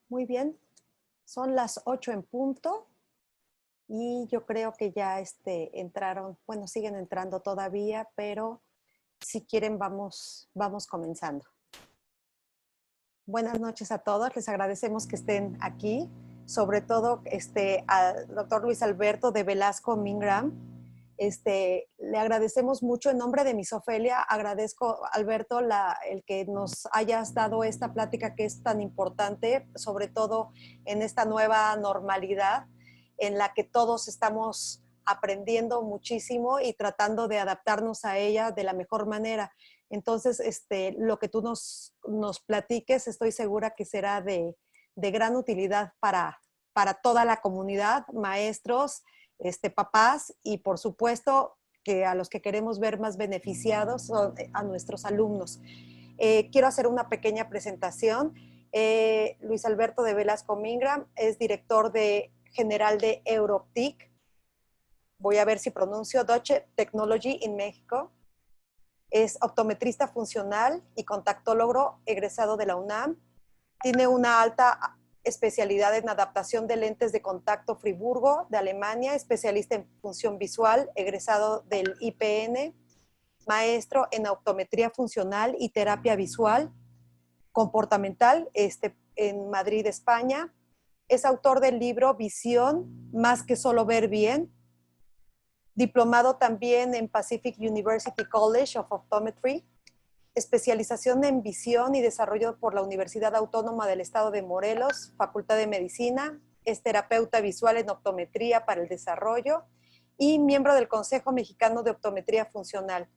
Muy bien, son las 8 en punto y yo creo que ya entraron, bueno, siguen entrando todavía, pero si quieren vamos comenzando. Buenas noches a todos, les agradecemos que estén aquí, sobre todo al doctor Luis Alberto de Velasco Mingram. Le agradecemos mucho en nombre de Miss Ofelia, agradezco, Alberto, el que nos hayas dado esta plática que es tan importante, sobre todo en esta nueva normalidad en la que todos estamos aprendiendo muchísimo y tratando de adaptarnos a ella de la mejor manera. Entonces, lo que tú nos platiques, estoy segura que será de gran utilidad para toda la comunidad, maestros, papás y por supuesto que a los que queremos ver más beneficiados son a nuestros alumnos. Quiero hacer una pequeña presentación. Luis Alberto de Velasco Mingram es director general de Europtic. Voy a ver si pronuncio Deutsche Technology en México. Es optometrista funcional y contactólogo egresado de la UNAM. Tiene una alta especialidad en adaptación de lentes de contacto Friburgo de Alemania, especialista en función visual, egresado del IPN, maestro en optometría funcional y terapia visual comportamental en Madrid, España. Es autor del libro Visión, más que solo ver bien, diplomado también en Pacific University College of Optometry, especialización en visión y desarrollo por la Universidad Autónoma del Estado de Morelos, Facultad de Medicina, es terapeuta visual en optometría para el desarrollo y miembro del Consejo Mexicano de Optometría Funcional.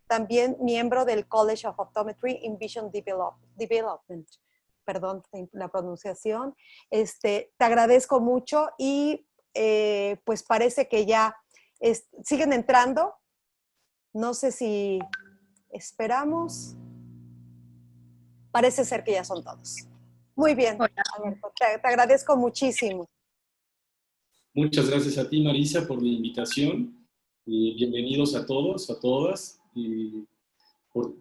También miembro del College of Optometry in Vision Development. Perdón la pronunciación. Te agradezco mucho y pues parece que ya siguen entrando. No sé si esperamos. Parece ser que ya son todos. Muy bien, Alberto, te agradezco muchísimo. Muchas gracias a ti, Marisa, por la invitación. Bienvenidos a todos, a todas, por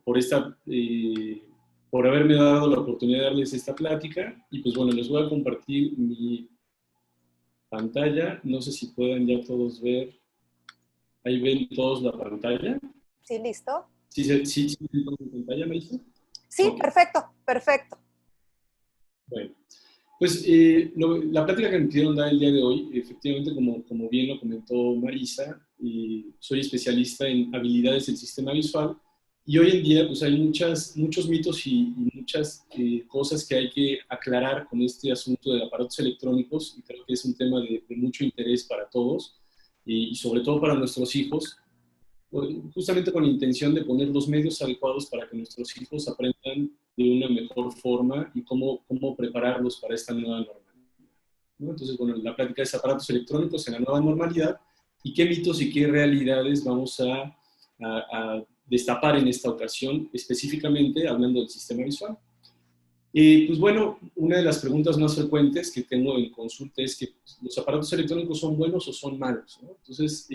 haberme dado la oportunidad de darles esta plática. Y pues bueno, les voy a compartir mi pantalla. No sé si pueden ya todos ver. ¿Ahí ven todos la pantalla? Sí, listo. ¿Sí ven todos la pantalla, Marisa? Sí, okay. Perfecto, perfecto. Bueno, pues la plática que me pidieron dar el día de hoy, efectivamente, como bien lo comentó Marisa, soy especialista en habilidades del sistema visual y hoy en día pues hay muchos mitos y muchas cosas que hay que aclarar con este asunto de aparatos electrónicos y creo que es un tema de mucho interés para todos y sobre todo para nuestros hijos, justamente con la intención de poner los medios adecuados para que nuestros hijos aprendan de una mejor forma y cómo prepararlos para esta nueva normalidad, ¿no? Entonces, bueno, la plática es aparatos electrónicos en la nueva normalidad y qué mitos y qué realidades vamos a destapar en esta ocasión, específicamente hablando del sistema visual. Pues bueno, una de las preguntas más frecuentes que tengo en consulta es que los aparatos electrónicos son buenos o son malos, ¿no? Entonces,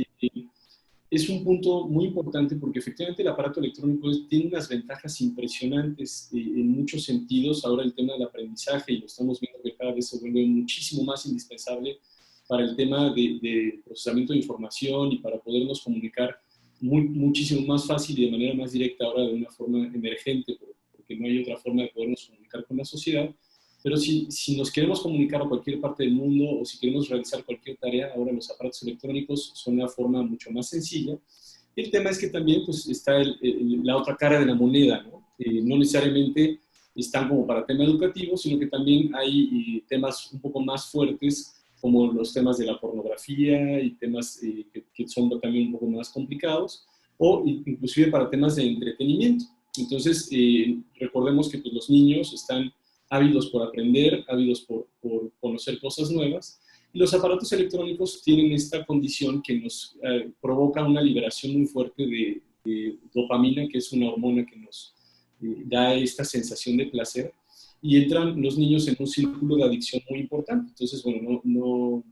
es un punto muy importante porque efectivamente el aparato electrónico tiene unas ventajas impresionantes en muchos sentidos. Ahora el tema del aprendizaje, y lo estamos viendo que cada vez se vuelve muchísimo más indispensable para el tema de procesamiento de información y para podernos comunicar muchísimo más fácil y de manera más directa ahora de una forma emergente, porque no hay otra forma de podernos comunicar con la sociedad. Pero si nos queremos comunicar a cualquier parte del mundo o si queremos realizar cualquier tarea, ahora los aparatos electrónicos son una forma mucho más sencilla. El tema es que también pues, está la otra cara de la moneda, ¿no? No necesariamente están como para tema educativo, sino que también hay temas un poco más fuertes, como los temas de la pornografía y temas que son también un poco más complicados, o inclusive para temas de entretenimiento. Entonces, recordemos que pues, los niños están ávidos por aprender, ávidos por conocer cosas nuevas, y los aparatos electrónicos tienen esta condición que nos provoca una liberación muy fuerte de dopamina, que es una hormona que nos da esta sensación de placer, y entran los niños en un círculo de adicción muy importante. Entonces, bueno, no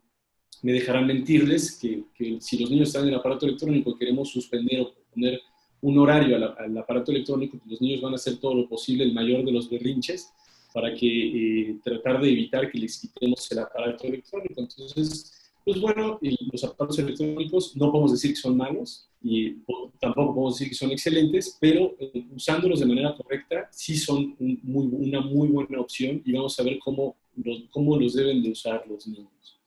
me dejarán mentirles que si los niños están en el aparato electrónico y queremos suspender o poner un horario al aparato electrónico, pues los niños van a hacer todo lo posible, el mayor de los berrinches, para que tratar de evitar que les quitemos el aparato electrónico. Entonces, pues bueno, los aparatos electrónicos no podemos decir que son malos y tampoco podemos decir que son excelentes, pero usándolos de manera correcta sí son una muy buena opción y vamos a ver cómo los deben de usar los niños.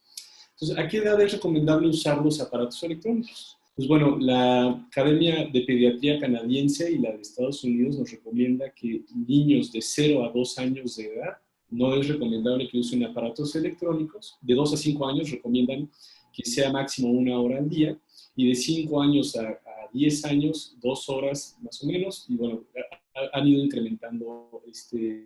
Entonces, ¿a qué edad es recomendable usar los aparatos electrónicos? Pues bueno, la Academia de Pediatría canadiense y la de Estados Unidos nos recomienda que niños de 0 a 2 años de edad no es recomendable que usen aparatos electrónicos. De 2 a 5 años recomiendan que sea máximo 1 hora al día y de 5 años a 10 años, 2 horas más o menos. Y bueno, han ido incrementando este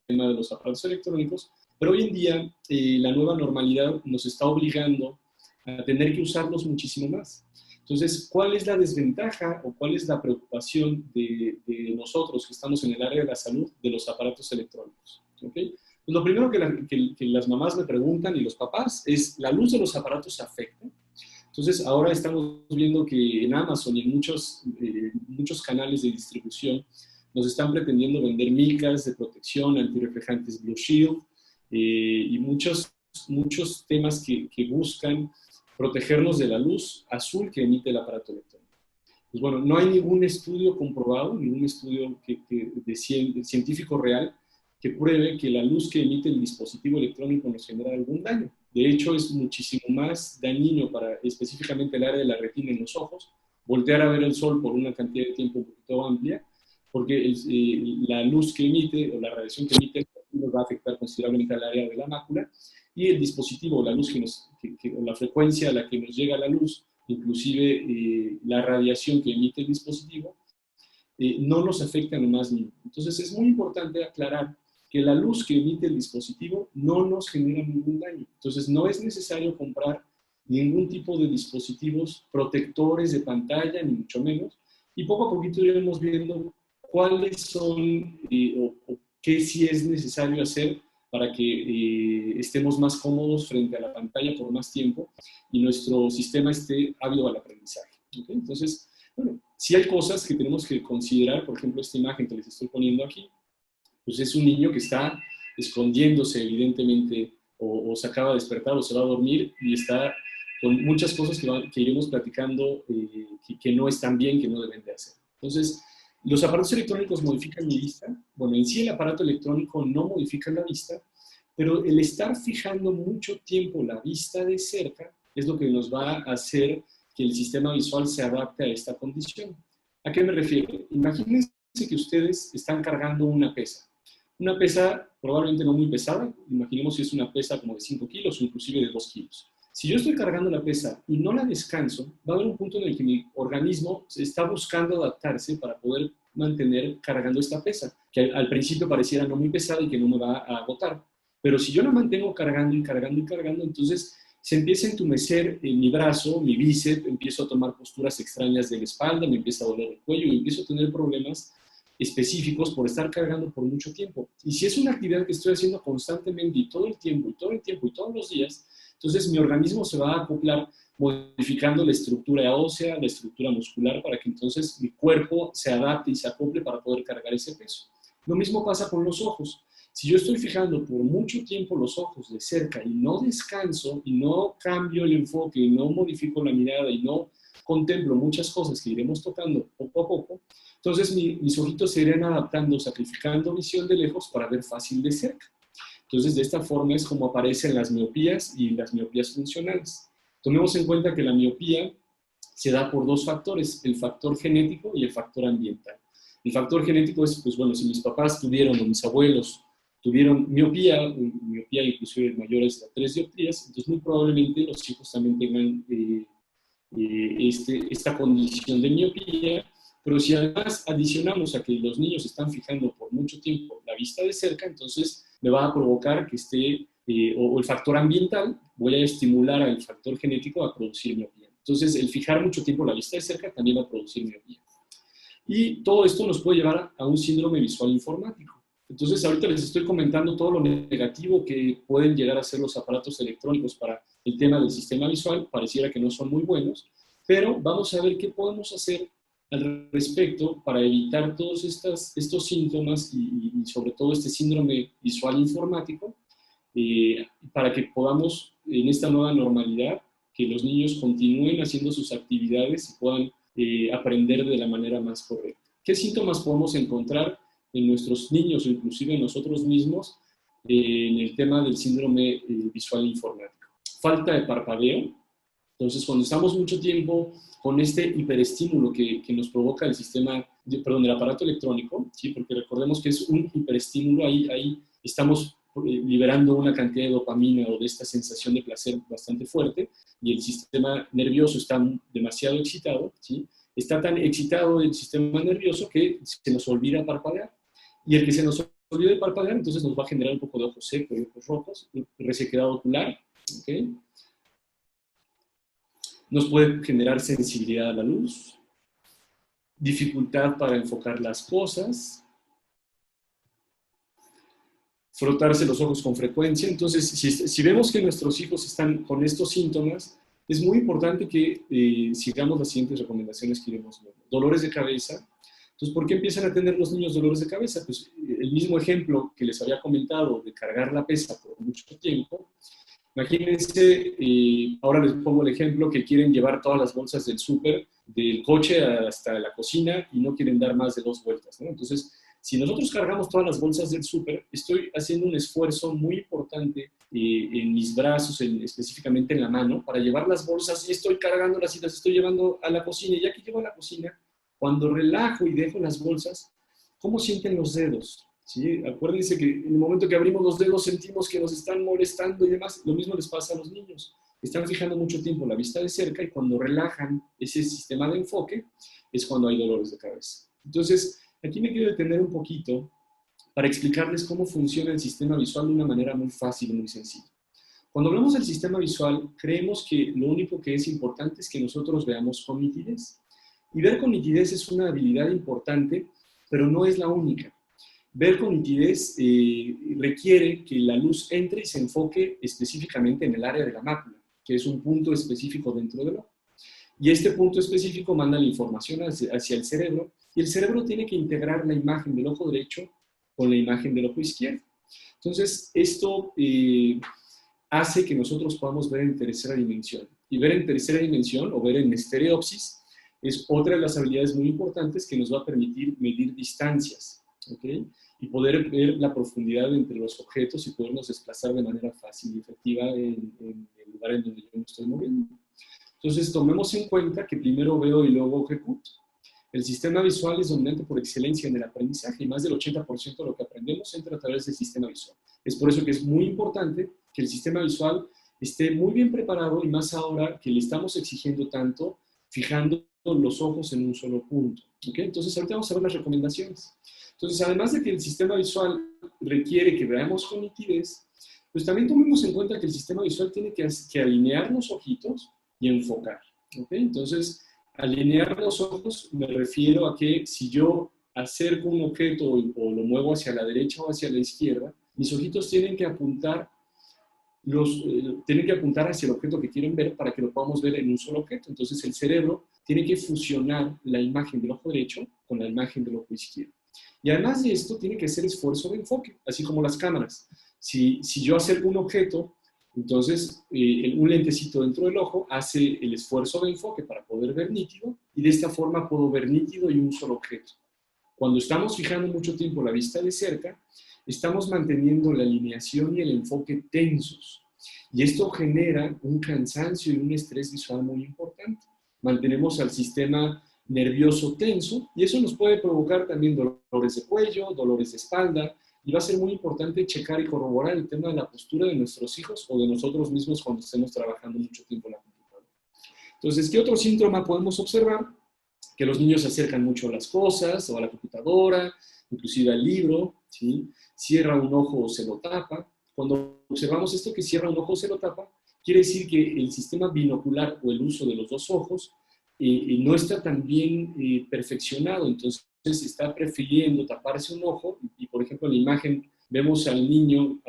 tema de los aparatos electrónicos. Pero hoy en día la nueva normalidad nos está obligando a tener que usarlos muchísimo más. Entonces, ¿cuál es la desventaja o cuál es la preocupación de nosotros que estamos en el área de la salud de los aparatos electrónicos? ¿Okay? Pues lo primero que las mamás me preguntan y los papás es, ¿la luz de los aparatos afecta? Entonces, ahora estamos viendo que en Amazon y en muchos canales de distribución nos están pretendiendo vender micas de protección, antirreflejantes Blue Shield y muchos temas que buscan protegernos de la luz azul que emite el aparato electrónico. Pues bueno, no hay ningún estudio comprobado, ningún estudio científico real que pruebe que la luz que emite el dispositivo electrónico nos genera algún daño. De hecho, es muchísimo más dañino para específicamente el área de la retina en los ojos, voltear a ver el sol por una cantidad de tiempo un poquito amplia, porque la luz que emite o la radiación que emite nos va a afectar considerablemente al área de la mácula, y el dispositivo, la luz o la frecuencia a la que nos llega la luz, inclusive la radiación que emite el dispositivo, no nos afecta en lo más mínimo. Entonces es muy importante aclarar que la luz que emite el dispositivo no nos genera ningún daño. Entonces no es necesario comprar ningún tipo de dispositivos protectores de pantalla, ni mucho menos, y poco a poquito iremos viendo cuáles son o qué sí es necesario hacer para que estemos más cómodos frente a la pantalla por más tiempo y nuestro sistema esté ávido al aprendizaje. ¿Okay? Entonces, bueno, sí hay cosas que tenemos que considerar, por ejemplo, esta imagen que les estoy poniendo aquí, pues es un niño que está escondiéndose evidentemente o se acaba de despertar o se va a dormir y está con muchas cosas que iremos platicando que no están bien, que no deben de hacer. Entonces, ¿los aparatos electrónicos modifican mi vista? Bueno, en sí el aparato electrónico no modifica la vista, pero el estar fijando mucho tiempo la vista de cerca es lo que nos va a hacer que el sistema visual se adapte a esta condición. ¿A qué me refiero? Imagínense que ustedes están cargando una pesa. Una pesa probablemente no muy pesada, imaginemos si es una pesa como de 5 kilos o inclusive de 2 kilos. Si yo estoy cargando la pesa y no la descanso, va a haber un punto en el que mi organismo está buscando adaptarse para poder mantener cargando esta pesa, que al principio pareciera no muy pesada y que no me va a agotar. Pero si yo la mantengo cargando y cargando y cargando, entonces se empieza a entumecer mi brazo, mi bíceps, empiezo a tomar posturas extrañas de la espalda, me empieza a doler el cuello y empiezo a tener problemas específicos por estar cargando por mucho tiempo. Y si es una actividad que estoy haciendo constantemente y todo el tiempo y todo el tiempo y todos los días, entonces mi organismo se va a acoplar modificando la estructura ósea, la estructura muscular, para que entonces mi cuerpo se adapte y se acople para poder cargar ese peso. Lo mismo pasa con los ojos. Si yo estoy fijando por mucho tiempo los ojos de cerca y no descanso y no cambio el enfoque y no modifico la mirada y no contemplo muchas cosas que iremos tocando poco a poco, entonces mis ojitos se irán adaptando, sacrificando visión de lejos para ver fácil de cerca. Entonces, de esta forma es como aparecen las miopías y las miopías funcionales. Tomemos en cuenta que la miopía se da por 2 factores, el factor genético y el factor ambiental. El factor genético es, pues bueno, si mis papás tuvieron o mis abuelos tuvieron miopía inclusive mayores a 3 dioptrías, entonces muy probablemente los hijos también tengan esta condición de miopía, pero si además adicionamos a que los niños están fijando por mucho tiempo la vista de cerca, entonces me va a provocar que esté, o el factor ambiental, voy a estimular al factor genético a producir miopía. Entonces, el fijar mucho tiempo la vista de cerca también va a producir miopía. Y todo esto nos puede llevar a un síndrome visual informático. Entonces, ahorita les estoy comentando todo lo negativo que pueden llegar a ser los aparatos electrónicos para el tema del sistema visual. Pareciera que no son muy buenos, pero vamos a ver qué podemos hacer al respecto para evitar todos estos síntomas y sobre todo este síndrome visual informático, para que podamos, en esta nueva normalidad, que los niños continúen haciendo sus actividades y puedan aprender de la manera más correcta. ¿Qué síntomas podemos encontrar en nuestros niños o inclusive en nosotros mismos en el tema del síndrome visual informático? Falta de parpadeo. Entonces, cuando estamos mucho tiempo con este hiperestímulo que nos provoca el sistema, el aparato electrónico, ¿sí? Porque recordemos que es un hiperestímulo, ahí estamos liberando una cantidad de dopamina o de esta sensación de placer bastante fuerte, y el sistema nervioso está demasiado excitado, ¿sí? Está tan excitado el sistema nervioso que se nos olvida parpadear. Y el que se nos olvide parpadear, entonces nos va a generar un poco de ojo seco y ojos rojos, resequedad ocular, ¿ok? Nos puede generar sensibilidad a la luz, dificultad para enfocar las cosas, frotarse los ojos con frecuencia. Entonces, si vemos que nuestros hijos están con estos síntomas, es muy importante que sigamos las siguientes recomendaciones que iremos viendo. Dolores de cabeza. Entonces, ¿por qué empiezan a tener los niños dolores de cabeza? Pues el mismo ejemplo que les había comentado de cargar la pesa por mucho tiempo. Imagínense, ahora les pongo el ejemplo que quieren llevar todas las bolsas del súper, del coche hasta la cocina y no quieren dar más de 2 vueltas, ¿no? Entonces, si nosotros cargamos todas las bolsas del súper, estoy haciendo un esfuerzo muy importante en mis brazos, específicamente en la mano, para llevar las bolsas y estoy cargándolas y las estoy llevando a la cocina. Y ya que llevo a la cocina, cuando relajo y dejo las bolsas, ¿cómo sienten los dedos? ¿Sí? Acuérdense que en el momento que abrimos los dedos sentimos que nos están molestando y demás. Lo mismo les pasa a los niños. Están fijando mucho tiempo la vista de cerca y cuando relajan ese sistema de enfoque es cuando hay dolores de cabeza. Entonces, aquí me quiero detener un poquito para explicarles cómo funciona el sistema visual de una manera muy fácil y muy sencilla. Cuando hablamos del sistema visual, creemos que lo único que es importante es que nosotros veamos con nitidez. Y ver con nitidez es una habilidad importante, pero no es la única. Ver con nitidez requiere que la luz entre y se enfoque específicamente en el área de la mácula, que es un punto específico dentro del ojo. Y este punto específico manda la información hacia el cerebro, y el cerebro tiene que integrar la imagen del ojo derecho con la imagen del ojo izquierdo. Entonces, esto hace que nosotros podamos ver en tercera dimensión. Y ver en tercera dimensión, o ver en estereopsis, es otra de las habilidades muy importantes que nos va a permitir medir distancias, ¿ok? Y poder ver la profundidad entre los objetos y podernos desplazar de manera fácil y efectiva en el lugar en donde yo me estoy moviendo. Entonces, tomemos en cuenta que primero veo y luego ejecuto. El sistema visual es dominante por excelencia en el aprendizaje y más del 80% de lo que aprendemos entra a través del sistema visual. Es por eso que es muy importante que el sistema visual esté muy bien preparado y más ahora que le estamos exigiendo tanto, fijando los ojos en un solo punto. ¿Okay? Entonces, ahorita vamos a ver las recomendaciones. Entonces, además de que el sistema visual requiere que veamos con nitidez, pues también tomemos en cuenta que el sistema visual tiene que alinear los ojitos y enfocar. ¿Okay? Entonces, alinear los ojos me refiero a que si yo acerco un objeto o lo muevo hacia la derecha o hacia la izquierda, mis ojitos tienen que apuntar hacia el objeto que quieren ver para que lo podamos ver en un solo objeto. Entonces el cerebro tiene que fusionar la imagen del ojo derecho con la imagen del ojo izquierdo. Y además de esto, tiene que hacer esfuerzo de enfoque, así como las cámaras. Si yo acerco un objeto, entonces un lentecito dentro del ojo hace el esfuerzo de enfoque para poder ver nítido, y de esta forma puedo ver nítido y un solo objeto. Cuando estamos fijando mucho tiempo la vista de cerca, estamos manteniendo la alineación y el enfoque tensos. Y esto genera un cansancio y un estrés visual muy importante. Mantenemos al sistema nervioso tenso y eso nos puede provocar también dolores de cuello, dolores de espalda, y va a ser muy importante checar y corroborar el tema de la postura de nuestros hijos o de nosotros mismos cuando estemos trabajando mucho tiempo en la computadora. Entonces, ¿qué otro síntoma podemos observar? Que los niños se acercan mucho a las cosas o a la computadora, inclusive al libro, ¿sí? Cierra un ojo o se lo tapa. Cuando observamos esto que cierra un ojo o se lo tapa, quiere decir que el sistema binocular o el uso de los dos ojos no está tan bien perfeccionado, entonces está prefiriendo taparse un ojo y, por ejemplo, en la imagen vemos a un niño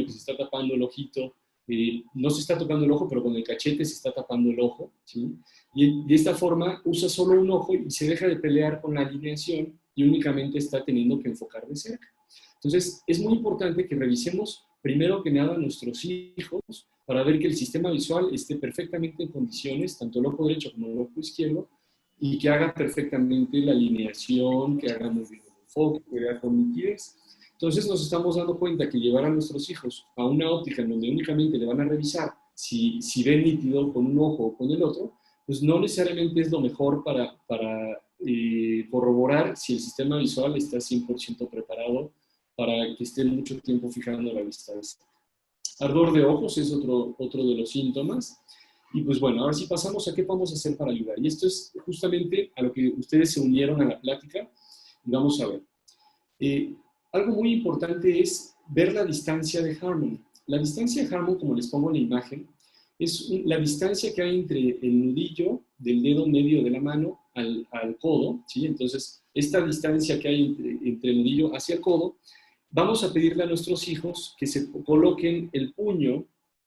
que se está tapando el ojito no se está tocando el ojo, pero con el cachete se está tapando el ojo, ¿sí? Y de esta forma usa solo un ojo y se deja de pelear con la alineación y únicamente está teniendo que enfocar de cerca. Entonces, es muy importante que revisemos primero que nada a nuestros hijos para ver que el sistema visual esté perfectamente en condiciones, tanto el ojo derecho como el ojo izquierdo, y que haga perfectamente la alineación, que haga muy bien el enfoque, que vea con nitidez. Entonces nos estamos dando cuenta que llevar a nuestros hijos a una óptica en donde únicamente le van a revisar si ven nítido con un ojo o con el otro, pues no necesariamente es lo mejor para corroborar si el sistema visual está 100% preparado para que esté mucho tiempo fijando la vista. Ardor de ojos es otro de los síntomas. Y pues bueno, ahora sí pasamos a qué podemos hacer para ayudar. Y esto es justamente a lo que ustedes se unieron a la plática. Y vamos a ver. Algo muy importante es ver la distancia de Harmon. La distancia de Harmon, como les pongo en la imagen, es la distancia que hay entre el nudillo del dedo medio de la mano al codo, ¿sí? Entonces, esta distancia que hay entre el nudillo hacia el codo, vamos a pedirle a nuestros hijos que se coloquen el puño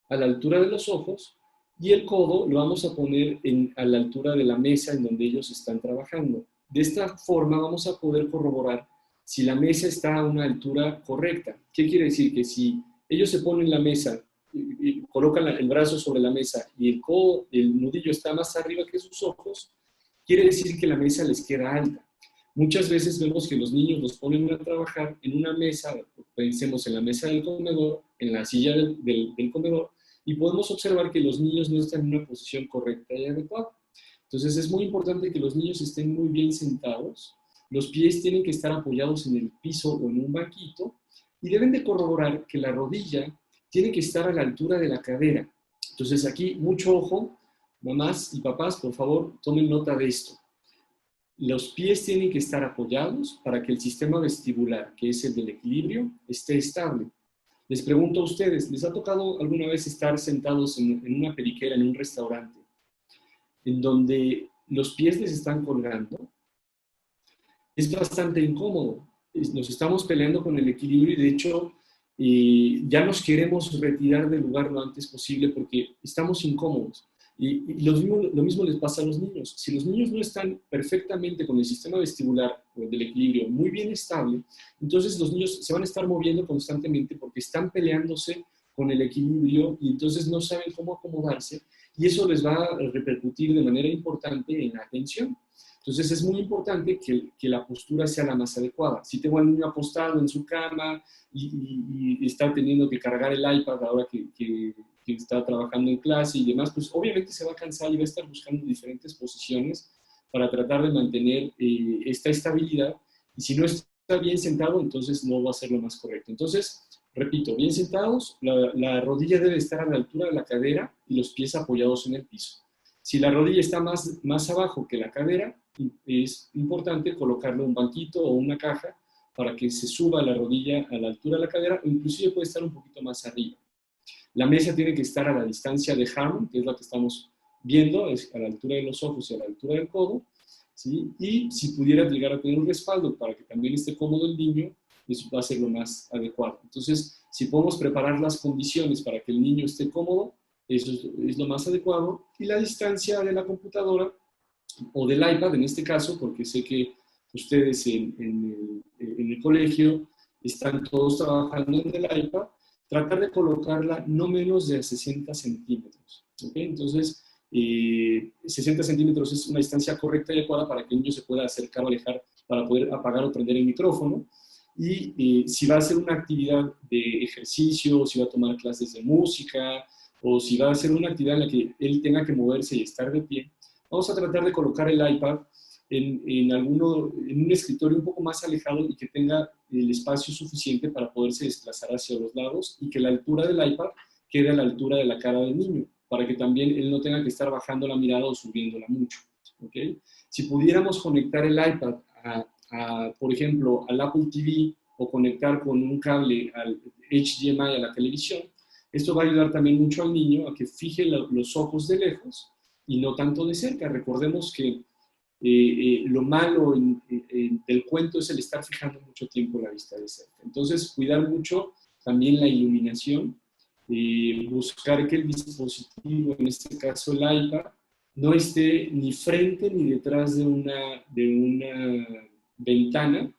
a la altura de los ojos y el codo lo vamos a poner a la altura de la mesa en donde ellos están trabajando. De esta forma vamos a poder corroborar si la mesa está a una altura correcta. ¿Qué quiere decir? Que si ellos se ponen la mesa y colocan el brazo sobre la mesa y el codo, el nudillo está más arriba que sus ojos, quiere decir que la mesa les queda alta. Muchas veces vemos que los niños los ponen a trabajar en una mesa, pensemos en la mesa del comedor, en la silla del comedor, y podemos observar que los niños no están en una posición correcta y adecuada. Entonces es muy importante que los niños estén muy bien sentados, los pies tienen que estar apoyados en el piso o en un banquito, y deben de corroborar que la rodilla tiene que estar a la altura de la cadera. Entonces aquí, mucho ojo, mamás y papás, por favor, tomen nota de esto. Los pies tienen que estar apoyados para que el sistema vestibular, que es el del equilibrio, esté estable. Les pregunto a ustedes, ¿les ha tocado alguna vez estar sentados en una periquera, en un restaurante, en donde los pies les están colgando? Es bastante incómodo. Nos estamos peleando con el equilibrio y de hecho ya nos queremos retirar del lugar lo antes posible porque estamos incómodos. Y lo mismo les pasa a los niños. Si los niños no están perfectamente con el sistema vestibular o del equilibrio muy bien estable, entonces los niños se van a estar moviendo constantemente porque están peleándose con el equilibrio y entonces no saben cómo acomodarse y eso les va a repercutir de manera importante en la atención. Entonces es muy importante que la postura sea la más adecuada. Si tengo al niño acostado en su cama y está teniendo que cargar el iPad ahora que está trabajando en clase y demás, pues obviamente se va a cansar y va a estar buscando diferentes posiciones para tratar de mantener esta estabilidad. Y si no está bien sentado, entonces no va a ser lo más correcto. Entonces, repito, bien sentados, la rodilla debe estar a la altura de la cadera y los pies apoyados en el piso. Si la rodilla está más abajo que la cadera, es importante colocarle un banquito o una caja para que se suba la rodilla a la altura de la cadera o inclusive puede estar un poquito más arriba. La mesa tiene que estar a la distancia de Harmon, que es la que estamos viendo, es a la altura de los ojos y a la altura del codo, ¿sí? Y si pudiera llegar a tener un respaldo para que también esté cómodo el niño, eso va a ser lo más adecuado. Entonces, si podemos preparar las condiciones para que el niño esté cómodo, eso es lo más adecuado. Y la distancia de la computadora o del iPad, en este caso, porque sé que ustedes en el colegio están todos trabajando en el iPad, tratar de colocarla no menos de 60 centímetros. ¿Okay? Entonces, 60 centímetros es una distancia correcta y adecuada para que el niño se pueda acercar o alejar para poder apagar o prender el micrófono. Y si va a hacer una actividad de ejercicio, si va a tomar clases de música, o si va a hacer una actividad en la que él tenga que moverse y estar de pie, vamos a tratar de colocar el iPad en un escritorio un poco más alejado y que tenga el espacio suficiente para poderse desplazar hacia los lados y que la altura del iPad quede a la altura de la cara del niño, para que también él no tenga que estar bajando la mirada o subiéndola mucho. ¿Okay? Si pudiéramos conectar el iPad por ejemplo, al Apple TV o conectar con un cable al HDMI a la televisión, esto va a ayudar también mucho al niño a que fije los ojos de lejos y no tanto de cerca. Recordemos que lo malo del cuento es el estar fijando mucho tiempo la vista de cerca. Entonces, cuidar mucho también la iluminación buscar que el dispositivo, en este caso el iPad, no esté ni frente ni detrás de una ventana,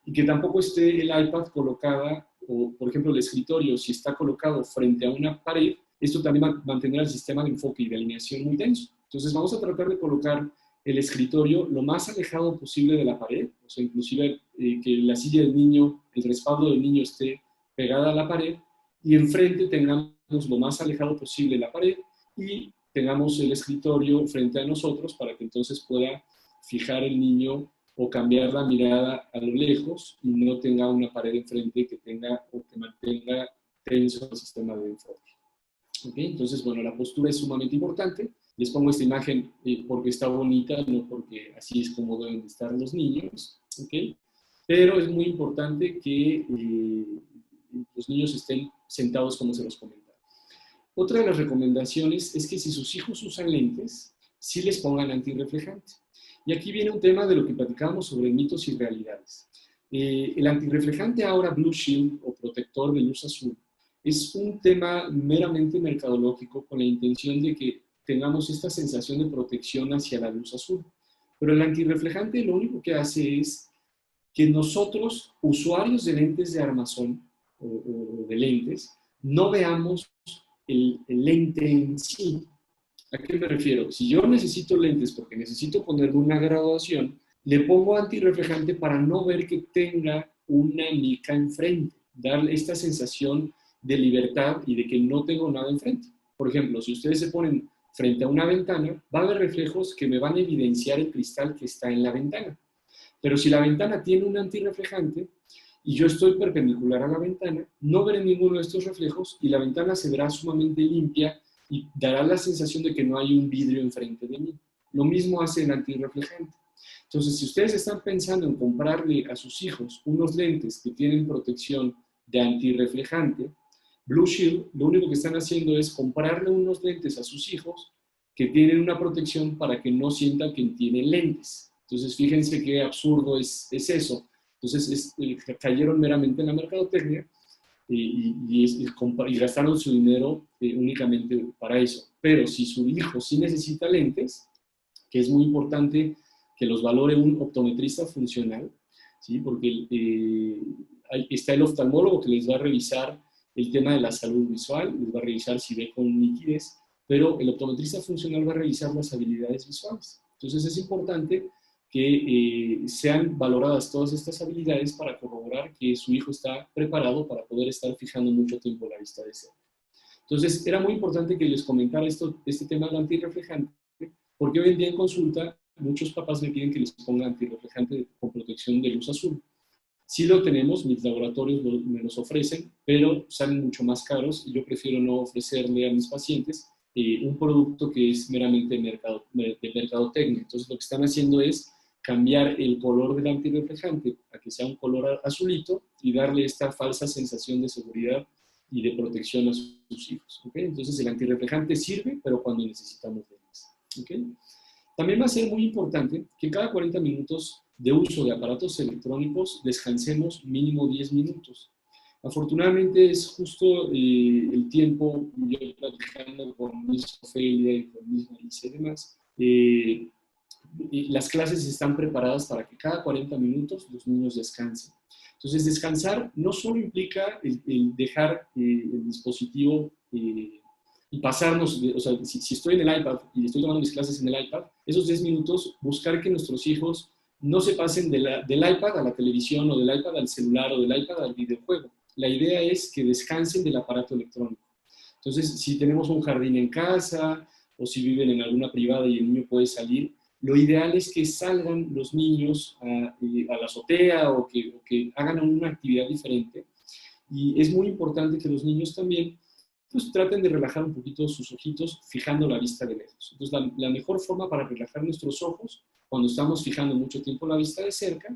y que tampoco esté el iPad colocada, o por ejemplo el escritorio, si está colocado frente a una pared, esto también mantendrá el sistema de enfoque y de alineación muy denso. Entonces vamos a tratar de colocar el escritorio lo más alejado posible de la pared, o sea, inclusive que la silla del niño, el respaldo del niño esté pegada a la pared, y enfrente tengamos lo más alejado posible la pared, y tengamos el escritorio frente a nosotros para que entonces pueda fijar el niño o cambiar la mirada a lo lejos y no tenga una pared enfrente que tenga o que mantenga tenso el sistema de enfoque. ¿Okay? Entonces, bueno, la postura es sumamente importante. Les pongo esta imagen porque está bonita, no porque así es como deben de estar los niños. ¿Okay? Pero es muy importante que los niños estén sentados como se los comentaba. Otra de las recomendaciones es que si sus hijos usan lentes, sí les pongan antirreflejante. Y aquí viene un tema de lo que platicábamos sobre mitos y realidades. El antirreflejante ahora Blue Shield o protector de luz azul es un tema meramente mercadológico con la intención de que tengamos esta sensación de protección hacia la luz azul. Pero el antirreflejante lo único que hace es que nosotros, usuarios de lentes de armazón o de lentes, no veamos el lente en sí. ¿A qué me refiero? Si yo necesito lentes porque necesito ponerle una graduación, le pongo antirreflejante para no ver que tenga una mica enfrente, darle esta sensación de libertad y de que no tengo nada enfrente. Por ejemplo, si ustedes se ponen frente a una ventana, va a haber reflejos que me van a evidenciar el cristal que está en la ventana. Pero si la ventana tiene un antirreflejante y yo estoy perpendicular a la ventana, no veré ninguno de estos reflejos y la ventana se verá sumamente limpia y dará la sensación de que no hay un vidrio enfrente de mí. Lo mismo hace el antirreflejante. Entonces, si ustedes están pensando en comprarle a sus hijos unos lentes que tienen protección de antirreflejante, Blue Shield lo único que están haciendo es comprarle unos lentes a sus hijos que tienen una protección para que no sientan que tienen lentes. Entonces, fíjense qué absurdo es eso. Entonces, cayeron meramente en la mercadotecnia y gastaron su dinero únicamente para eso. Pero si su hijo sí necesita lentes, que es muy importante que los valore un optometrista funcional, ¿sí? Porque está el oftalmólogo que les va a revisar el tema de la salud visual, les va a revisar si ve con nitidez, pero el optometrista funcional va a revisar las habilidades visuales. Entonces es importante que sean valoradas todas estas habilidades para corroborar que su hijo está preparado para poder estar fijando mucho tiempo la vista de cerca. Entonces, era muy importante que les comentara este tema del antirreflejante, porque hoy en día en consulta muchos papás me piden que les ponga antirreflejante con protección de luz azul. Sí lo tenemos, mis laboratorios me los ofrecen, pero salen mucho más caros y yo prefiero no ofrecerle a mis pacientes un producto que es meramente de mercadotecnia. Entonces, lo que están haciendo es cambiar el color del antirreflejante a que sea un color azulito y darle esta falsa sensación de seguridad y de protección a sus hijos. ¿Okay? Entonces, el antirreflejante sirve, pero cuando necesitamos lentes. ¿Okay? También va a ser muy importante que cada 40 minutos de uso de aparatos electrónicos descansemos mínimo 10 minutos. Afortunadamente es justo el tiempo, yo platicando con Miss Ofelia y con Miss Marisa y demás, las clases están preparadas para que cada 40 minutos los niños descansen. Entonces, descansar no solo implica el dejar el dispositivo y pasarnos, o sea, si estoy en el iPad y estoy tomando mis clases en el iPad, esos 10 minutos, buscar que nuestros hijos no se pasen del iPad a la televisión o del iPad al celular o del iPad al videojuego. La idea es que descansen del aparato electrónico. Entonces, si tenemos un jardín en casa o si viven en alguna privada y el niño puede salir, lo ideal es que salgan los niños a la azotea o que hagan una actividad diferente. Y es muy importante que los niños también pues, traten de relajar un poquito sus ojitos fijando la vista de lejos. Entonces, la mejor forma para relajar nuestros ojos cuando estamos fijando mucho tiempo la vista de cerca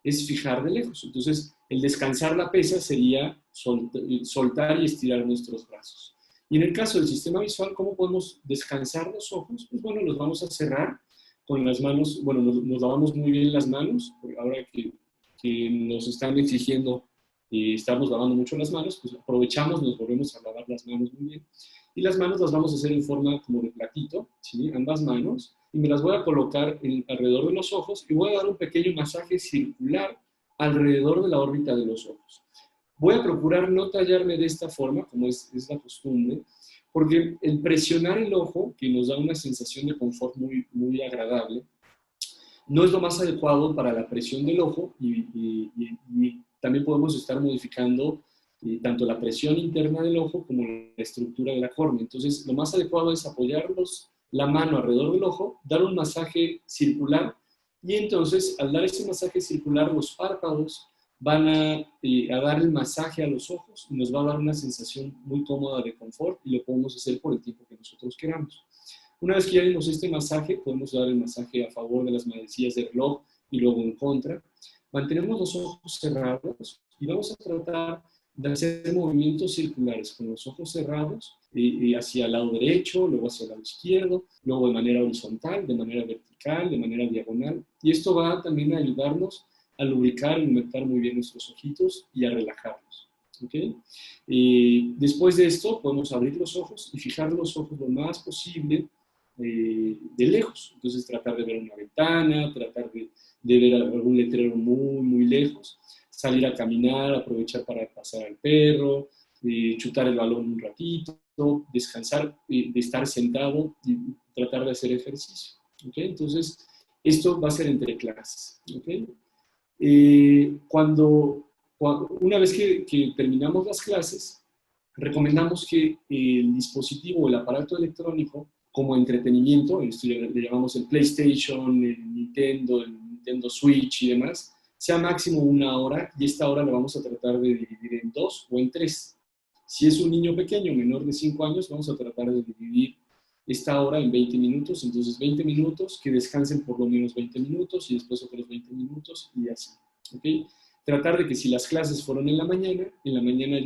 es fijar de lejos. Entonces, el descansar la pesa sería soltar y estirar nuestros brazos. Y en el caso del sistema visual, ¿cómo podemos descansar los ojos? Pues bueno, los vamos a cerrar con las manos, bueno, nos lavamos muy bien las manos, ahora que nos están exigiendo estamos lavando mucho las manos, pues aprovechamos, nos volvemos a lavar las manos muy bien. Y las manos las vamos a hacer en forma como de platito, ¿sí? Ambas manos, y me las voy a colocar alrededor de los ojos y voy a dar un pequeño masaje circular alrededor de la órbita de los ojos. Voy a procurar no tallarme de esta forma, como es la costumbre, porque el presionar el ojo, que nos da una sensación de confort muy, muy agradable, no es lo más adecuado para la presión del ojo y también podemos estar modificando tanto la presión interna del ojo como la estructura de la córnea. Entonces, lo más adecuado es apoyarlos la mano alrededor del ojo, dar un masaje circular y entonces, al dar ese masaje circular, los párpados van a dar el masaje a los ojos y nos va a dar una sensación muy cómoda de confort y lo podemos hacer por el tiempo que nosotros queramos. Una vez que ya dimos este masaje, podemos dar el masaje a favor de las manecillas del reloj y luego en contra. Mantenemos los ojos cerrados y vamos a tratar de hacer movimientos circulares con los ojos cerrados hacia el lado derecho, luego hacia el lado izquierdo, luego de manera horizontal, de manera vertical, de manera diagonal. Y esto va también a ayudarnos a lubricar y humectar muy bien nuestros ojitos y a relajarlos. ¿Okay? Después de esto podemos abrir los ojos y fijar los ojos lo más posible de lejos. Entonces tratar de ver una ventana, tratar de ver algún letrero muy, muy lejos, salir a caminar, aprovechar para pasar al perro, chutar el balón un ratito, descansar, de estar sentado y tratar de hacer ejercicio. ¿Okay? Entonces, esto va a ser entre clases. ¿Okay? Una vez que terminamos las clases, recomendamos que el dispositivo o el aparato electrónico como entretenimiento, esto le llamamos el PlayStation, el Nintendo Switch y demás, sea máximo 1 hora y esta hora la vamos a tratar de dividir en 2 o en 3. Si es un niño pequeño, menor de 5 años, vamos a tratar de dividir esta hora en 20 minutos, entonces 20 minutos, que descansen por lo menos 20 minutos y después otros 20 minutos y así. ¿Okay? Tratar de que si las clases fueron en la mañana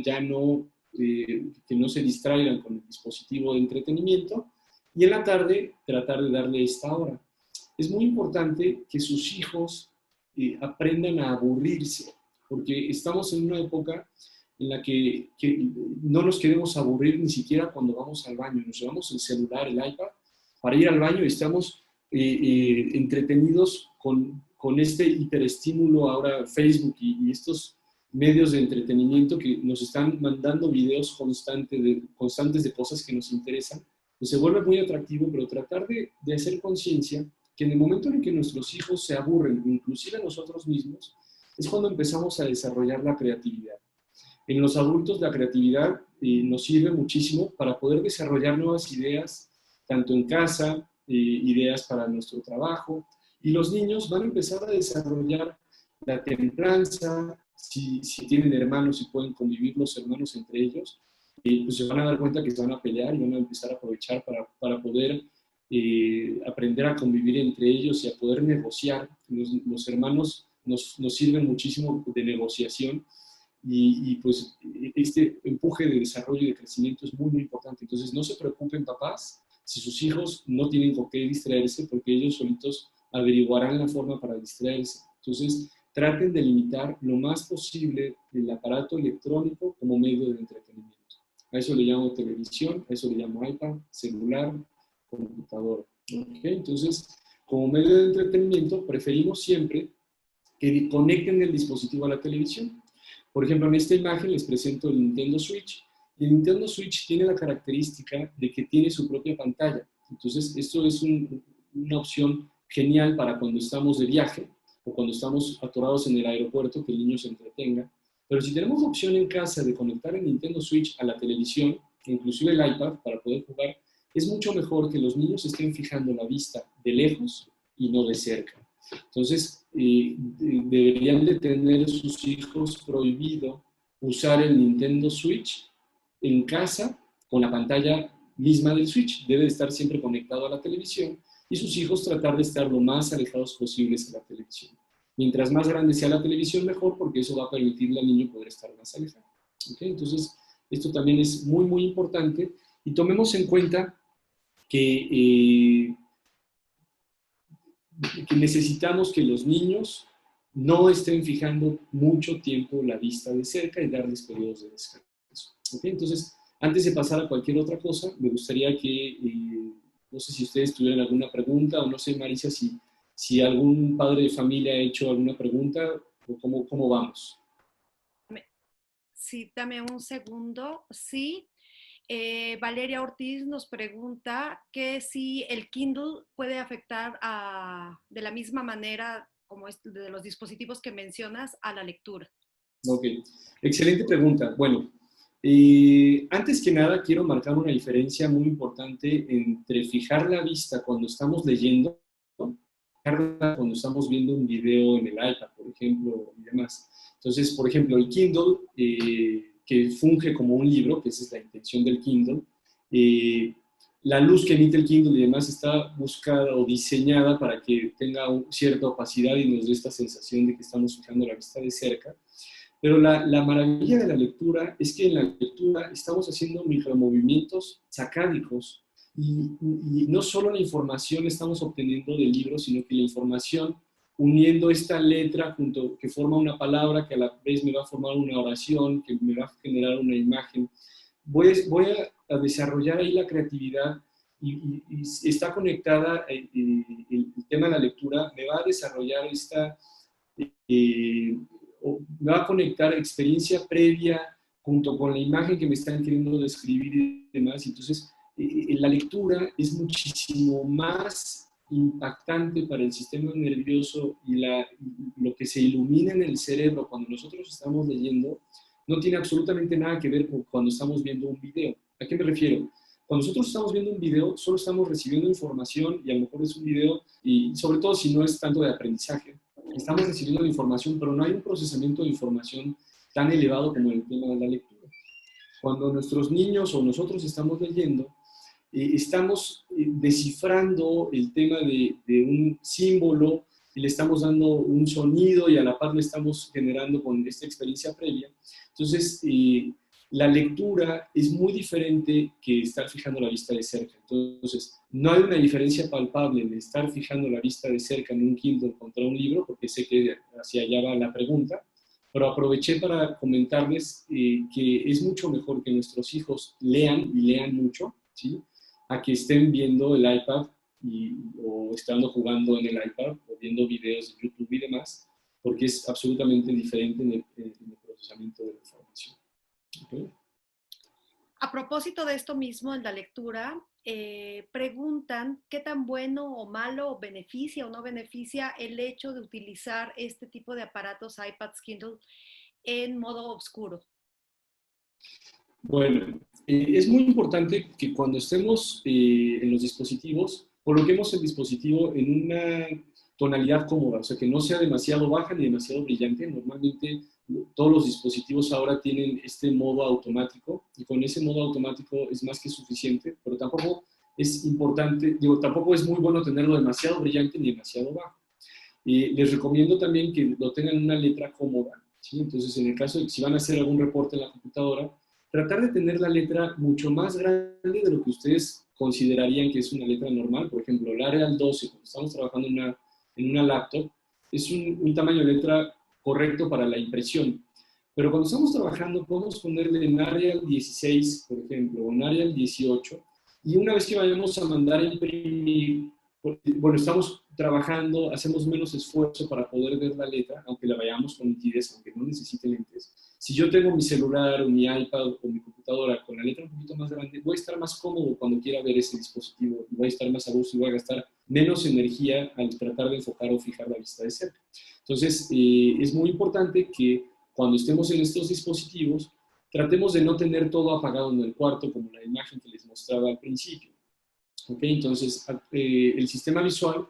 ya no, que no se distraigan con el dispositivo de entretenimiento y en la tarde tratar de darle esta hora. Es muy importante que sus hijos aprendan a aburrirse, porque estamos en una época en la que no nos queremos aburrir ni siquiera cuando vamos al baño. Nos llevamos el celular, el iPad, para ir al baño y estamos entretenidos con este hiperestímulo ahora, Facebook y estos medios de entretenimiento que nos están mandando videos constantes de cosas que nos interesan. Pues se vuelve muy atractivo, pero tratar de hacer conciencia que en el momento en que nuestros hijos se aburren, inclusive nosotros mismos, es cuando empezamos a desarrollar la creatividad. En los adultos la creatividad nos sirve muchísimo para poder desarrollar nuevas ideas, tanto en casa, ideas para nuestro trabajo, y los niños van a empezar a desarrollar la templanza, si tienen hermanos y pueden convivir los hermanos entre ellos, pues se van a dar cuenta que se van a pelear y van a empezar a aprovechar para poder aprender a convivir entre ellos y a poder negociar. Los hermanos nos sirven muchísimo de negociación y pues este empuje de desarrollo y de crecimiento es muy, muy importante. Entonces no se preocupen papás si sus hijos no tienen con qué distraerse porque ellos solitos averiguarán la forma para distraerse. Entonces traten de limitar lo más posible el aparato electrónico como medio de entretenimiento. A eso le llamo televisión, a eso le llamo iPad, celular, computadora. ¿Okay? Entonces, como medio de entretenimiento, preferimos siempre que conecten el dispositivo a la televisión. Por ejemplo, en esta imagen les presento el Nintendo Switch. Y el Nintendo Switch tiene la característica de que tiene su propia pantalla. Entonces, esto es una opción genial para cuando estamos de viaje o cuando estamos atorados en el aeropuerto, que el niño se entretenga. Pero si tenemos la opción en casa de conectar el Nintendo Switch a la televisión, inclusive el iPad, para poder jugar, es mucho mejor que los niños estén fijando la vista de lejos y no de cerca. Entonces, deberían de tener sus hijos prohibido usar el Nintendo Switch en casa con la pantalla misma del Switch. Debe de estar siempre conectado a la televisión y sus hijos tratar de estar lo más alejados posibles de la televisión. Mientras más grande sea la televisión, mejor, porque eso va a permitirle al niño poder estar más alejado. ¿Okay? Entonces, esto también es muy, muy importante. Y tomemos en cuenta que necesitamos que los niños no estén fijando mucho tiempo la vista de cerca y darles periodos de descanso. ¿Ok? Entonces, antes de pasar a cualquier otra cosa, me gustaría que, no sé si ustedes tuvieran alguna pregunta, o no sé, Marisa, si algún padre de familia ha hecho alguna pregunta, o cómo vamos. Sí, dame un segundo. Sí, Valeria Ortiz nos pregunta que si el Kindle puede afectar de la misma manera como de los dispositivos que mencionas a la lectura. Ok, excelente pregunta. Bueno, antes que nada quiero marcar una diferencia muy importante entre fijar la vista cuando estamos leyendo, ¿no? Fijarla cuando estamos viendo un video en el iPad, por ejemplo, y demás. Entonces, por ejemplo, el Kindle, que funge como un libro, que esa es la intención del Kindle, eh, la luz que emite el Kindle y demás está buscada o diseñada para que tenga cierta opacidad y nos dé esta sensación de que estamos fijando la vista de cerca. Pero la maravilla de la lectura es que en la lectura estamos haciendo micromovimientos sacádicos y no solo la información estamos obteniendo del libro, sino que la información, uniendo esta letra junto, que forma una palabra que a la vez me va a formar una oración, que me va a generar una imagen, voy a desarrollar ahí la creatividad y está conectada el tema de la lectura, me va a desarrollar esta me va a conectar experiencia previa junto con la imagen que me están queriendo describir y demás. Entonces, la lectura es muchísimo más impactante para el sistema nervioso y lo que se ilumina en el cerebro cuando nosotros estamos leyendo no tiene absolutamente nada que ver con cuando estamos viendo un video. ¿A qué me refiero? Cuando nosotros estamos viendo un video, solo estamos recibiendo información y a lo mejor es un video, y sobre todo si no es tanto de aprendizaje, estamos recibiendo la información, pero no hay un procesamiento de información tan elevado como el tema de la lectura. Cuando nuestros niños o nosotros estamos leyendo, estamos descifrando el tema de un símbolo y le estamos dando un sonido y a la par le estamos generando con esta experiencia previa. Entonces, la lectura es muy diferente que estar fijando la vista de cerca. Entonces, no hay una diferencia palpable de estar fijando la vista de cerca en un Kindle contra un libro, porque sé que hacia allá va la pregunta, pero aproveché para comentarles que es mucho mejor que nuestros hijos lean y lean mucho, ¿sí? A que estén viendo el iPad o estando jugando en el iPad o viendo videos de YouTube y demás, porque es absolutamente diferente en el procesamiento de la información. ¿Okay? A propósito de esto mismo en la lectura, preguntan qué tan bueno o malo, o beneficia o no beneficia el hecho de utilizar este tipo de aparatos, iPads, Kindle, en modo oscuro. Bueno, es muy importante que cuando estemos en los dispositivos, coloquemos el dispositivo en una tonalidad cómoda, o sea, que no sea demasiado baja ni demasiado brillante. Normalmente todos los dispositivos ahora tienen este modo automático y con ese modo automático es más que suficiente, pero tampoco es importante, digo, tampoco es muy bueno tenerlo demasiado brillante ni demasiado bajo. Les recomiendo también que lo tengan en una letra cómoda, ¿sí? Entonces, en el caso de que si van a hacer algún reporte en la computadora, tratar de tener la letra mucho más grande de lo que ustedes considerarían que es una letra normal. Por ejemplo, el Arial 12, cuando estamos trabajando en una laptop, es un tamaño de letra correcto para la impresión. Pero cuando estamos trabajando, podemos ponerle en Arial 16, por ejemplo, o en Arial 18, y una vez que vayamos a mandar a imprimir, bueno, estamos trabajando, hacemos menos esfuerzo para poder ver la letra, aunque la vayamos con nitidez, aunque no necesite lentes. Si yo tengo mi celular o mi iPad o mi computadora con la letra un poquito más grande, voy a estar más cómodo cuando quiera ver ese dispositivo, voy a estar más a gusto y voy a gastar menos energía al tratar de enfocar o fijar la vista de cerca. Entonces, es muy importante que cuando estemos en estos dispositivos, tratemos de no tener todo apagado en el cuarto, como la imagen que les mostraba al principio. ¿Okay? Entonces, el sistema visual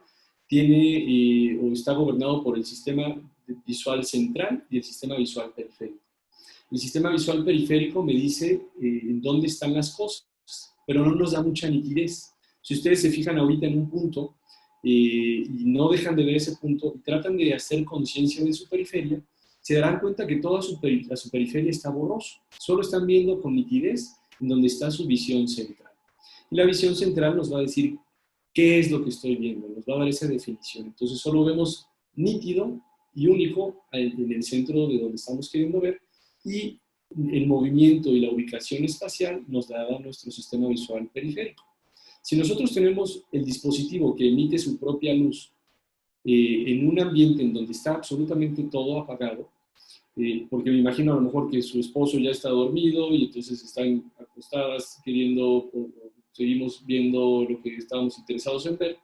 tiene o está gobernado por el sistema visual central y el sistema visual periférico. El sistema visual periférico me dice en dónde están las cosas, pero no nos da mucha nitidez. Si ustedes se fijan ahorita en un punto y no dejan de ver ese punto y tratan de hacer conciencia de su periferia, se darán cuenta que toda su periferia está borroso. Solo están viendo con nitidez en donde está su visión central. Y la visión central nos va a decir qué es lo que estoy viendo, nos va a dar esa definición. Entonces solo vemos nítido y único en el centro de donde estamos queriendo ver, y el movimiento y la ubicación espacial nos da nuestro sistema visual periférico. Si nosotros tenemos el dispositivo que emite su propia luz en un ambiente en donde está absolutamente todo apagado, porque me imagino a lo mejor que su esposo ya está dormido y entonces están acostadas queriendo, o seguimos viendo lo que estábamos interesados en ver.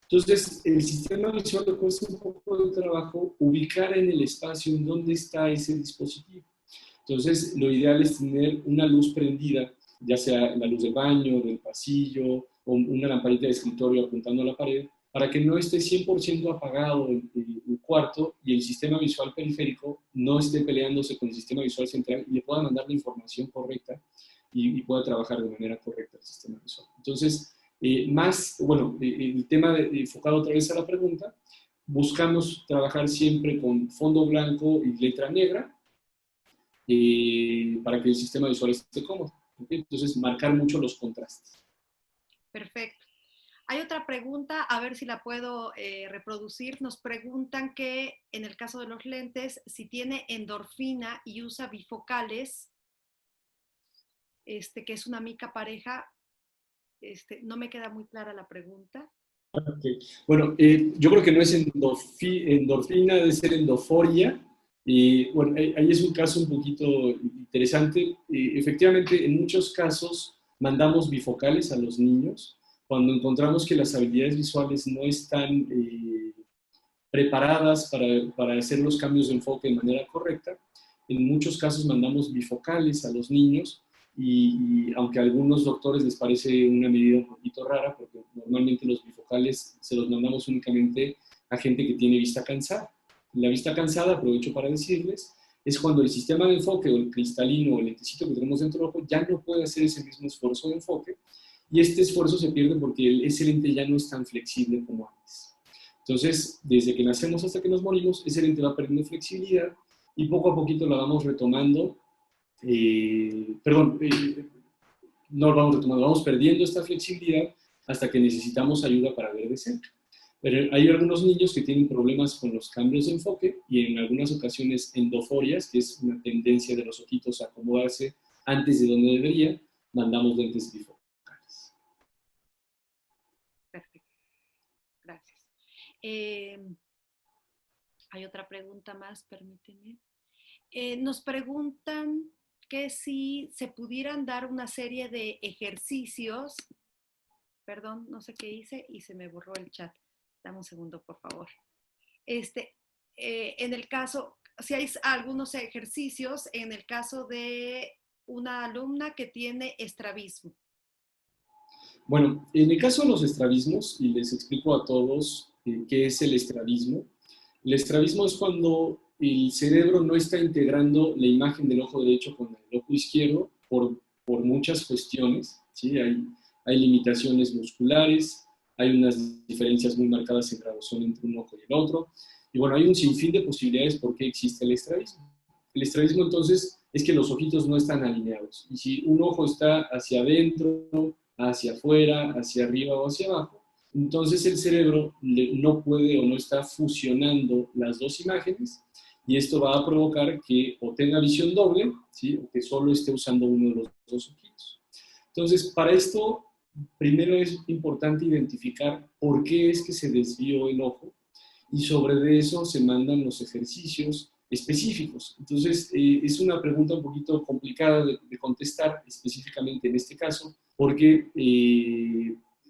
Entonces, el sistema visual le cuesta un poco de trabajo ubicar en el espacio en donde está ese dispositivo. Entonces, lo ideal es tener una luz prendida, ya sea la luz del baño, del pasillo, o una lamparita de escritorio apuntando a la pared, para que no esté 100% apagado el cuarto y el sistema visual periférico no esté peleándose con el sistema visual central y le pueda mandar la información correcta y pueda trabajar de manera correcta el sistema visual. Entonces, el tema enfocado otra vez a la pregunta, buscamos trabajar siempre con fondo blanco y letra negra para que el sistema visual esté cómodo. ¿Okay? Entonces, marcar mucho los contrastes. Perfecto. Hay otra pregunta, a ver si la puedo reproducir. Nos preguntan que en el caso de los lentes, si tiene endorfina y usa bifocales, que es una mica pareja. No me queda muy clara la pregunta. Okay. Bueno, yo creo que no es endorfina, debe ser endoforia. Bueno, ahí es un caso un poquito interesante. Efectivamente, en muchos casos mandamos bifocales a los niños cuando encontramos que las habilidades visuales no están preparadas para hacer los cambios de enfoque de manera correcta. En muchos casos mandamos bifocales a los niños y aunque a algunos doctores les parece una medida un poquito rara, porque normalmente los bifocales se los mandamos únicamente a gente que tiene vista cansada. La vista cansada, aprovecho para decirles, es cuando el sistema de enfoque o el cristalino o el lentecito que tenemos dentro del ojo ya no puede hacer ese mismo esfuerzo de enfoque y este esfuerzo se pierde porque ese lente ya no es tan flexible como antes. Entonces, desde que nacemos hasta que nos morimos, ese lente va perdiendo flexibilidad y poco a poquito la vamos retomando, vamos perdiendo esta flexibilidad hasta que necesitamos ayuda para ver de cerca. Pero hay algunos niños que tienen problemas con los cambios de enfoque y en algunas ocasiones endoforias, que es una tendencia de los ojitos a acomodarse antes de donde debería, mandamos lentes bifocales. Perfecto. Gracias. Hay otra pregunta más, permíteme. Nos preguntan que si se pudieran dar una serie de ejercicios, perdón, no sé qué hice y se me borró el chat. Dame un segundo, por favor. En el caso, si hay algunos ejercicios, en el caso de una alumna que tiene estrabismo. Bueno, en el caso de los estrabismos, y les explico a todos qué es el estrabismo. El estrabismo es cuando el cerebro no está integrando la imagen del ojo derecho con el ojo izquierdo por muchas cuestiones, ¿sí? Hay limitaciones musculares, hay unas diferencias muy marcadas en graduación entre un ojo y el otro, y bueno, hay un sinfín de posibilidades por qué existe el estrabismo. El estrabismo entonces es que los ojitos no están alineados, y si un ojo está hacia adentro, hacia afuera, hacia arriba o hacia abajo, entonces el cerebro no puede o no está fusionando las dos imágenes y esto va a provocar que o tenga visión doble, ¿sí? O que solo esté usando uno de los dos ojitos. Entonces, para esto, primero es importante identificar por qué es que se desvió el ojo y sobre eso se mandan los ejercicios específicos. Entonces, es una pregunta un poquito complicada de contestar específicamente en este caso, porque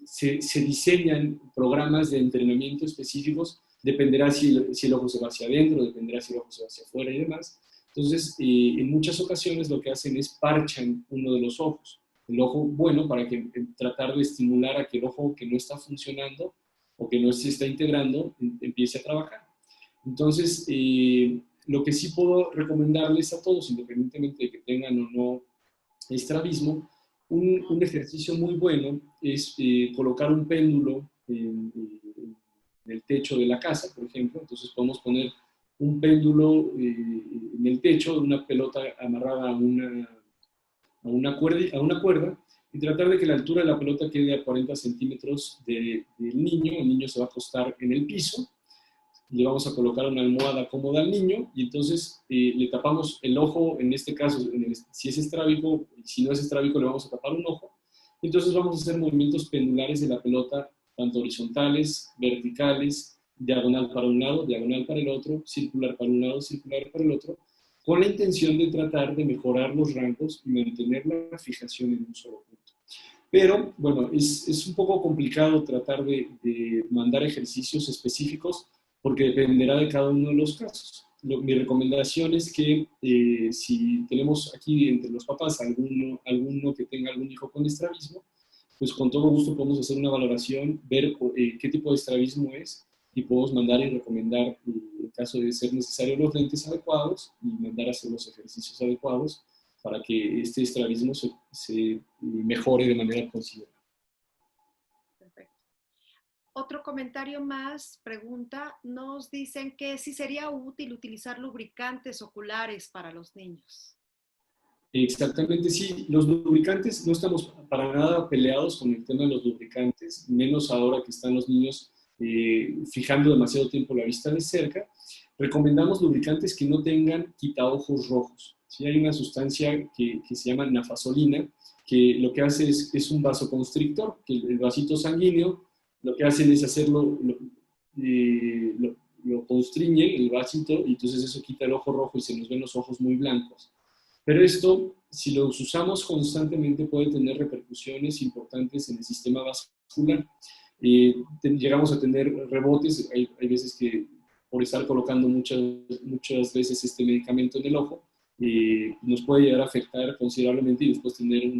se diseñan programas de entrenamiento específicos, dependerá si el ojo se va hacia adentro, dependerá si el ojo se va hacia afuera y demás. Entonces, en muchas ocasiones lo que hacen es parchan uno de los ojos, el ojo bueno, para tratar de estimular a que el ojo que no está funcionando o que no se está integrando empiece a trabajar. Entonces, lo que sí puedo recomendarles a todos, independientemente de que tengan o no estrabismo, un ejercicio muy bueno es colocar un péndulo en el techo de la casa, por ejemplo. Entonces podemos poner un péndulo en el techo, una pelota amarrada a una cuerda y tratar de que la altura de la pelota quede a 40 centímetros del niño. El niño se va a acostar en el piso, le vamos a colocar una almohada cómoda al niño y entonces le tapamos el ojo, en este caso, si es estrábico, si no es estrábico le vamos a tapar un ojo. Entonces vamos a hacer movimientos pendulares de la pelota, tanto horizontales, verticales, diagonal para un lado, diagonal para el otro, circular para un lado, circular para el otro, con la intención de tratar de mejorar los rangos y mantener la fijación en un solo punto. Pero, bueno, es un poco complicado tratar de mandar ejercicios específicos porque dependerá de cada uno de los casos. Mi recomendación es que si tenemos aquí entre los papás alguno que tenga algún hijo con estrabismo, pues con todo gusto podemos hacer una valoración, ver qué tipo de estrabismo es y podemos mandar y recomendar, en caso de ser necesario, los lentes adecuados y mandar a hacer los ejercicios adecuados para que este estrabismo se mejore de manera considerable. Perfecto. Otro comentario más, pregunta, nos dicen que si sería útil utilizar lubricantes oculares para los niños. Exactamente, sí. Los lubricantes, no estamos para nada peleados con el tema de los lubricantes, menos ahora que están los niños fijando demasiado tiempo la vista de cerca. Recomendamos lubricantes que no tengan quitaojos rojos. ¿Sí? Hay una sustancia que se llama nafasolina, que lo que hace es un vasoconstrictor, que el vasito sanguíneo lo que hacen es hacerlo, lo constriñe el vasito y entonces eso quita el ojo rojo y se nos ven los ojos muy blancos. Pero esto, si lo usamos constantemente, puede tener repercusiones importantes en el sistema vascular. Llegamos a tener rebotes, hay veces que por estar colocando muchas veces este medicamento en el ojo, nos puede llegar a afectar considerablemente y después tener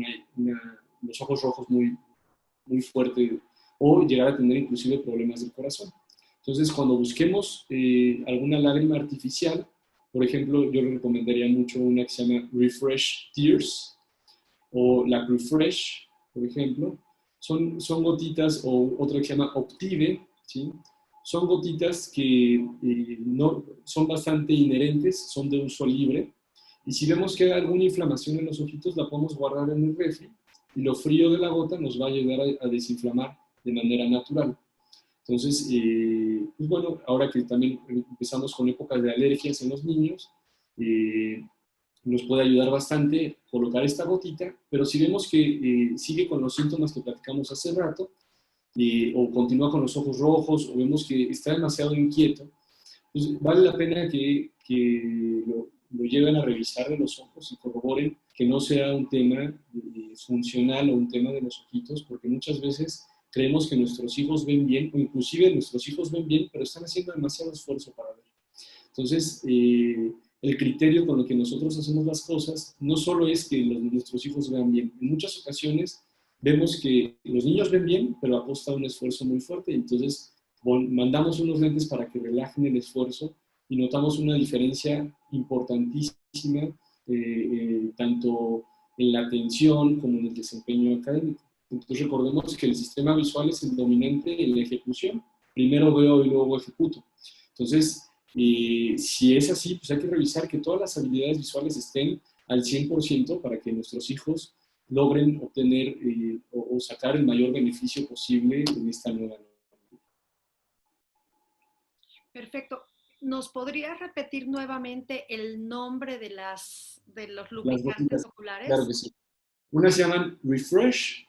los ojos rojos muy fuertes o llegar a tener inclusive problemas del corazón. Entonces, cuando busquemos alguna lágrima artificial, por ejemplo, yo le recomendaría mucho una que se llama Refresh Tears o la Refresh, por ejemplo. Son gotitas, o otra que se llama Optive, ¿sí? Son gotitas que no, son bastante inherentes, son de uso libre. Y si vemos que hay alguna inflamación en los ojitos, la podemos guardar en el refri y lo frío de la gota nos va a ayudar a desinflamar de manera natural. Entonces, pues bueno, ahora que también empezamos con épocas de alergias en los niños, nos puede ayudar bastante colocar esta gotita, pero si vemos que sigue con los síntomas que platicamos hace rato, o continúa con los ojos rojos, o vemos que está demasiado inquieto, pues vale la pena que lo lleven a revisar de los ojos y corroboren que no sea un tema funcional o un tema de los ojitos, porque muchas veces creemos que nuestros hijos ven bien, o inclusive nuestros hijos ven bien, pero están haciendo demasiado esfuerzo para ver. Entonces, el criterio con el que nosotros hacemos las cosas no solo es que nuestros hijos vean bien. En muchas ocasiones vemos que los niños ven bien, pero a costa de un esfuerzo muy fuerte. Entonces, mandamos unos lentes para que relajen el esfuerzo y notamos una diferencia importantísima, tanto en la atención como en el desempeño académico. Entonces recordemos que el sistema visual es el dominante en la ejecución. Primero veo y luego ejecuto. Entonces, si es así, pues hay que revisar que todas las habilidades visuales estén al 100% para que nuestros hijos logren obtener o sacar el mayor beneficio posible en esta nueva norma. Perfecto. ¿Nos podrías repetir nuevamente el nombre de los Las lubricantes gotitas, oculares? claro que sí. Unas se llaman Refresh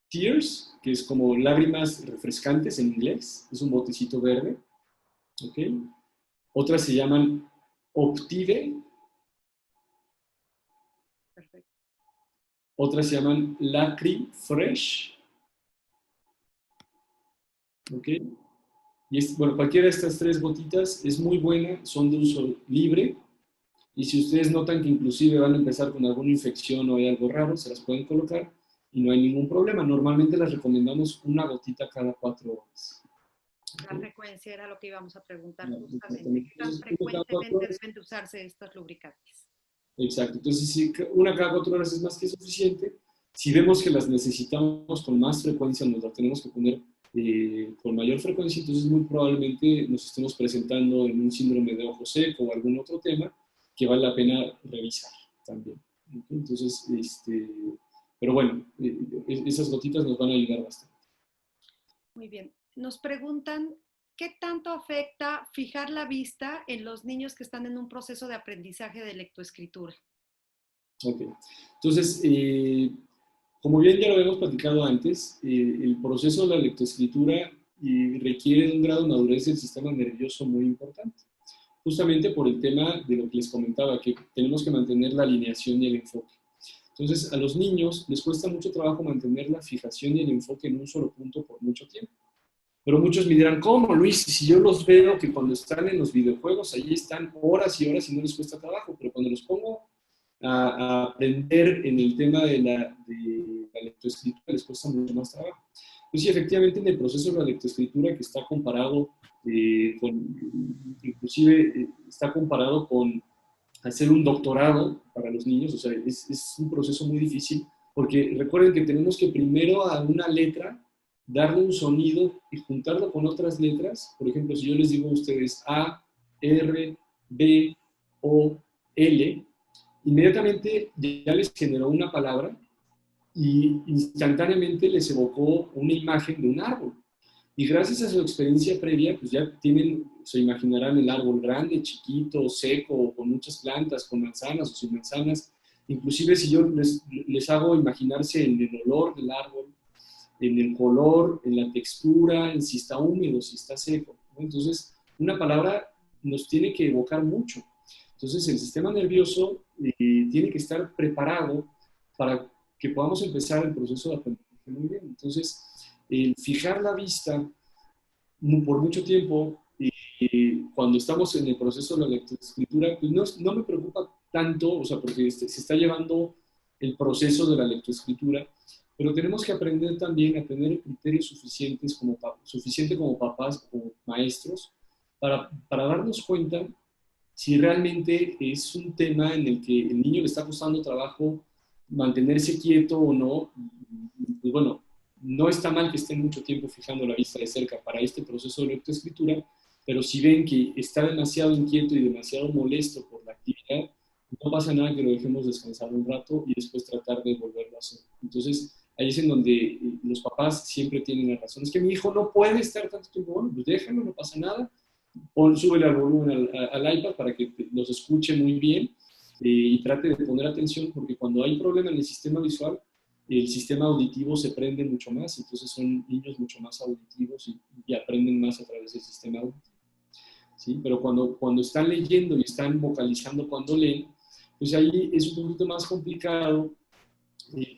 Tears, que es como lágrimas refrescantes en inglés, es un botecito verde, ¿ok? Otras se llaman Optive. Perfecto. Otras se llaman Lacry Fresh, ¿ok? Y bueno, cualquiera de estas tres gotitas es muy buena, son de uso libre, y si ustedes notan que inclusive van a empezar con alguna infección o hay algo raro, se las pueden colocar y no hay ningún problema. Normalmente las recomendamos una gotita cada 4 horas. La frecuencia era lo que íbamos a preguntar justamente. Exactamente. ¿Qué tan Entonces, una cada 4 frecuentemente horas. deben de usarse estos lubricantes? Exacto. Entonces, si una cada 4 horas es más que suficiente, si vemos que las necesitamos con más frecuencia, nos las tenemos que poner con mayor frecuencia, entonces muy probablemente nos estemos presentando en un síndrome de ojo seco o algún otro tema que vale la pena revisar también. Entonces, pero bueno, esas gotitas nos van a ayudar bastante. Muy bien. Nos preguntan ¿qué tanto afecta fijar la vista en los niños que están en un proceso de aprendizaje de lectoescritura? Ok. Entonces, como bien ya lo habíamos platicado antes, el proceso de la lectoescritura requiere de un grado de madurez del sistema nervioso muy importante, justamente por el tema de lo que les comentaba, que tenemos que mantener la alineación y el enfoque. Entonces, a los niños les cuesta mucho trabajo mantener la fijación y el enfoque en un solo punto por mucho tiempo. Pero muchos me dirán, ¿cómo, Luis? Si yo los veo que cuando están en los videojuegos, ahí están horas y horas y no les cuesta trabajo, pero cuando los pongo a aprender en el tema de la lectoescritura les cuesta mucho más trabajo. Pues sí, efectivamente, en el proceso de la lectoescritura, que está comparado inclusive está comparado con hacer un doctorado para los niños, o sea, es un proceso muy difícil, porque recuerden que tenemos que primero a una letra darle un sonido y juntarlo con otras letras. Por ejemplo, si yo les digo a ustedes A, R, B, O, L, inmediatamente ya les generó una palabra y instantáneamente les evocó una imagen de un árbol. Y gracias a su experiencia previa, pues ya tienen, se imaginarán el árbol grande, chiquito, seco, con muchas plantas, con manzanas o sin manzanas. Inclusive si yo les hago imaginarse en el olor del árbol, en el color, en la textura, en si está húmedo, si está seco, ¿no? Entonces, una palabra nos tiene que evocar mucho. Entonces, el sistema nervioso tiene que estar preparado para que podamos empezar el proceso de aprendizaje muy bien. Entonces, el fijar la vista por mucho tiempo, cuando estamos en el proceso de la lectoescritura, pues no me preocupa tanto, o sea, porque se está llevando el proceso de la lectoescritura, pero tenemos que aprender también a tener criterios suficientes suficiente como papás o maestros para darnos cuenta si realmente es un tema en el que el niño le está costando trabajo mantenerse quieto o no. Y bueno, no está mal que estén mucho tiempo fijando la vista de cerca para este proceso de lectoescritura, pero si ven que está demasiado inquieto y demasiado molesto por la actividad, no pasa nada que lo dejemos descansar un rato y después tratar de volverlo a hacer. Entonces, ahí es en donde los papás siempre tienen la razón. Es que mi hijo no puede estar tanto tiempo, bueno, pues déjalo, no pasa nada. Súbele al volumen al iPad para que los escuche muy bien y trate de poner atención, porque cuando hay problema en el sistema visual, el sistema auditivo se prende mucho más, entonces son niños mucho más auditivos y aprenden más a través del sistema auditivo. ¿Sí? Pero cuando están leyendo y están vocalizando cuando leen, pues ahí es un poquito más complicado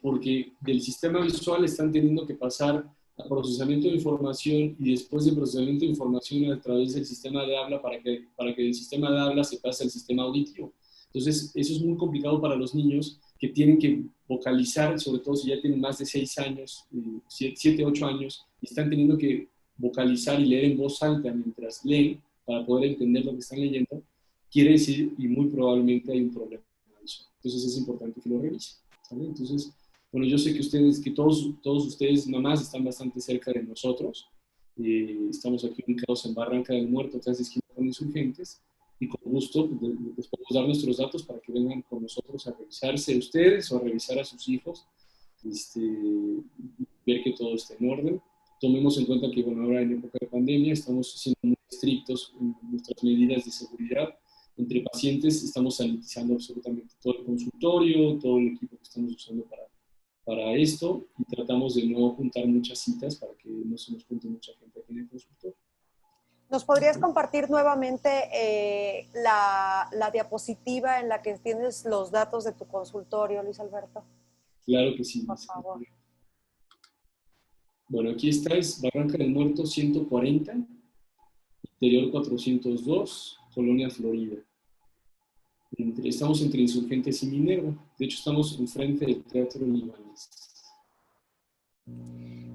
porque del sistema visual están teniendo que pasar a procesamiento de información y después de procesamiento de información a través del sistema de habla para que del sistema de habla se pase al sistema auditivo. Entonces, eso es muy complicado para los niños que tienen que vocalizar, sobre todo si ya tienen más de 6 años, 7, 8 años, y están teniendo que vocalizar y leer en voz alta mientras leen para poder entender lo que están leyendo, quiere decir, y muy probablemente hay un problema con eso. Entonces, es importante que lo revisen. ¿Sale? Entonces, bueno, yo sé que todos ustedes, mamás, están bastante cerca de nosotros. Estamos aquí ubicados en Barranca del Muerto, atrás de esquina con Insurgentes, y con gusto les podemos dar nuestros datos para que vengan con nosotros a revisarse ustedes o a revisar a sus hijos, ver que todo esté en orden. Tomemos en cuenta que, bueno, ahora en época de pandemia estamos siendo muy estrictos en nuestras medidas de seguridad. Entre pacientes estamos sanitizando absolutamente todo el consultorio, todo el equipo que estamos usando para esto, y tratamos de no juntar muchas citas para que no se nos junte mucha gente aquí en el consultorio. ¿Nos podrías compartir nuevamente la diapositiva en la que tienes los datos de tu consultorio, Luis Alberto? Claro que sí. Por favor. Bueno, aquí está, es Barranca del Muerto 140, Interior 402, Colonia Florida. Estamos entre Insurgentes y Minerva. De hecho, estamos enfrente del Teatro Libanés.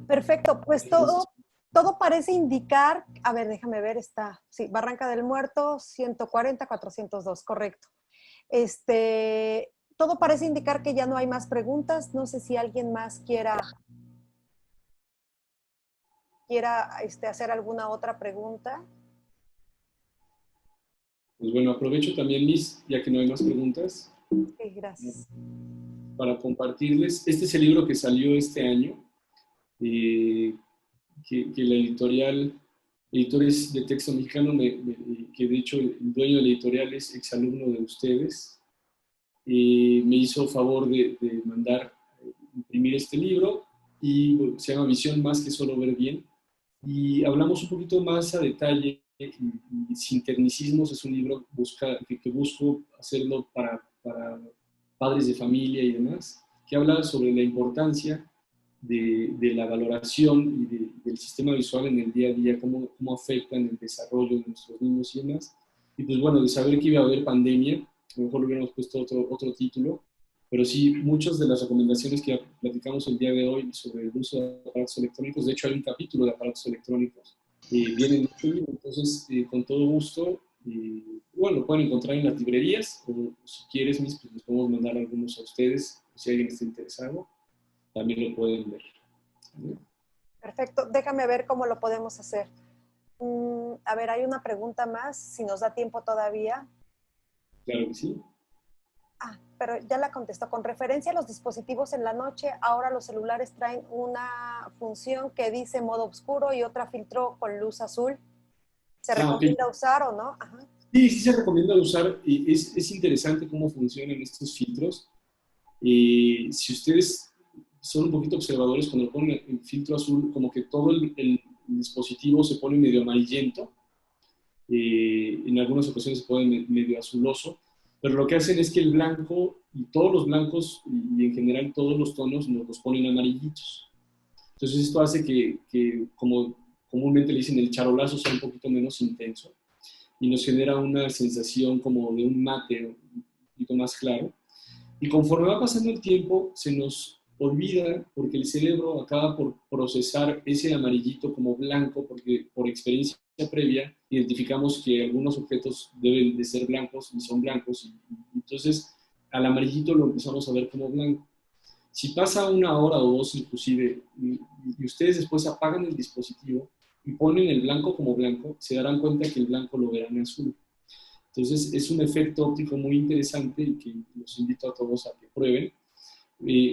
Perfecto, pues todo parece indicar, a ver, déjame ver, sí, Barranca del Muerto, 140, 402, correcto. Todo parece indicar que ya no hay más preguntas. No sé si alguien más quiera hacer alguna otra pregunta. Pues bueno, aprovecho también, Liz, ya que no hay más preguntas. Sí, gracias. Para compartirles, este es el libro que salió este año, que la editorial editores de texto mexicano, que de hecho el dueño de la editorial es exalumno de ustedes, me hizo favor de mandar imprimir este libro y bueno, se llama Visión más que solo ver bien. Y hablamos un poquito más a detalle y sin tecnicismos. Es un libro que busco hacerlo para padres de familia y demás, que habla sobre la importancia de la valoración y del sistema visual en el día a día, cómo afecta en el desarrollo de nuestros niños y demás. Y pues bueno, de saber que iba a haber pandemia, a lo mejor le hubiéramos puesto otro título, pero sí, muchas de las recomendaciones que platicamos el día de hoy sobre el uso de aparatos electrónicos, de hecho hay un capítulo de aparatos electrónicos, vienen en este libro, entonces con todo gusto, bueno, lo pueden encontrar en las librerías, o si quieres, pues les podemos mandar algunos a ustedes, si alguien está interesado, también lo pueden ver. ¿Sí? Perfecto, déjame ver cómo lo podemos hacer. A ver, hay una pregunta más, si nos da tiempo todavía. Claro que sí. Pero ya la contestó. Con referencia a los dispositivos en la noche, ahora los celulares traen una función que dice modo oscuro y otra filtro con luz azul. ¿Se Okay. recomienda usar o no? Ajá. Sí, sí se recomienda usar. Es interesante cómo funcionan estos filtros. Si ustedes son un poquito observadores, cuando ponen el filtro azul, como que todo el dispositivo se pone medio amarillento. En algunas ocasiones se pone medio azuloso, pero lo que hacen es que el blanco y todos los blancos y en general todos los tonos nos los ponen amarillitos. Entonces esto hace que, como comúnmente le dicen, el charolazo sea un poquito menos intenso y nos genera una sensación como de un mate un poquito más claro. Y conforme va pasando el tiempo, se nos olvida porque el cerebro acaba por procesar ese amarillito como blanco, porque por experiencia previa identificamos que algunos objetos deben de ser blancos y son blancos, y entonces al amarillito lo empezamos a ver como blanco. Si pasa una hora o dos inclusive y ustedes después apagan el dispositivo y ponen el blanco como blanco, se darán cuenta que el blanco lo verán azul. Entonces es un efecto óptico muy interesante y que los invito a todos a que prueben,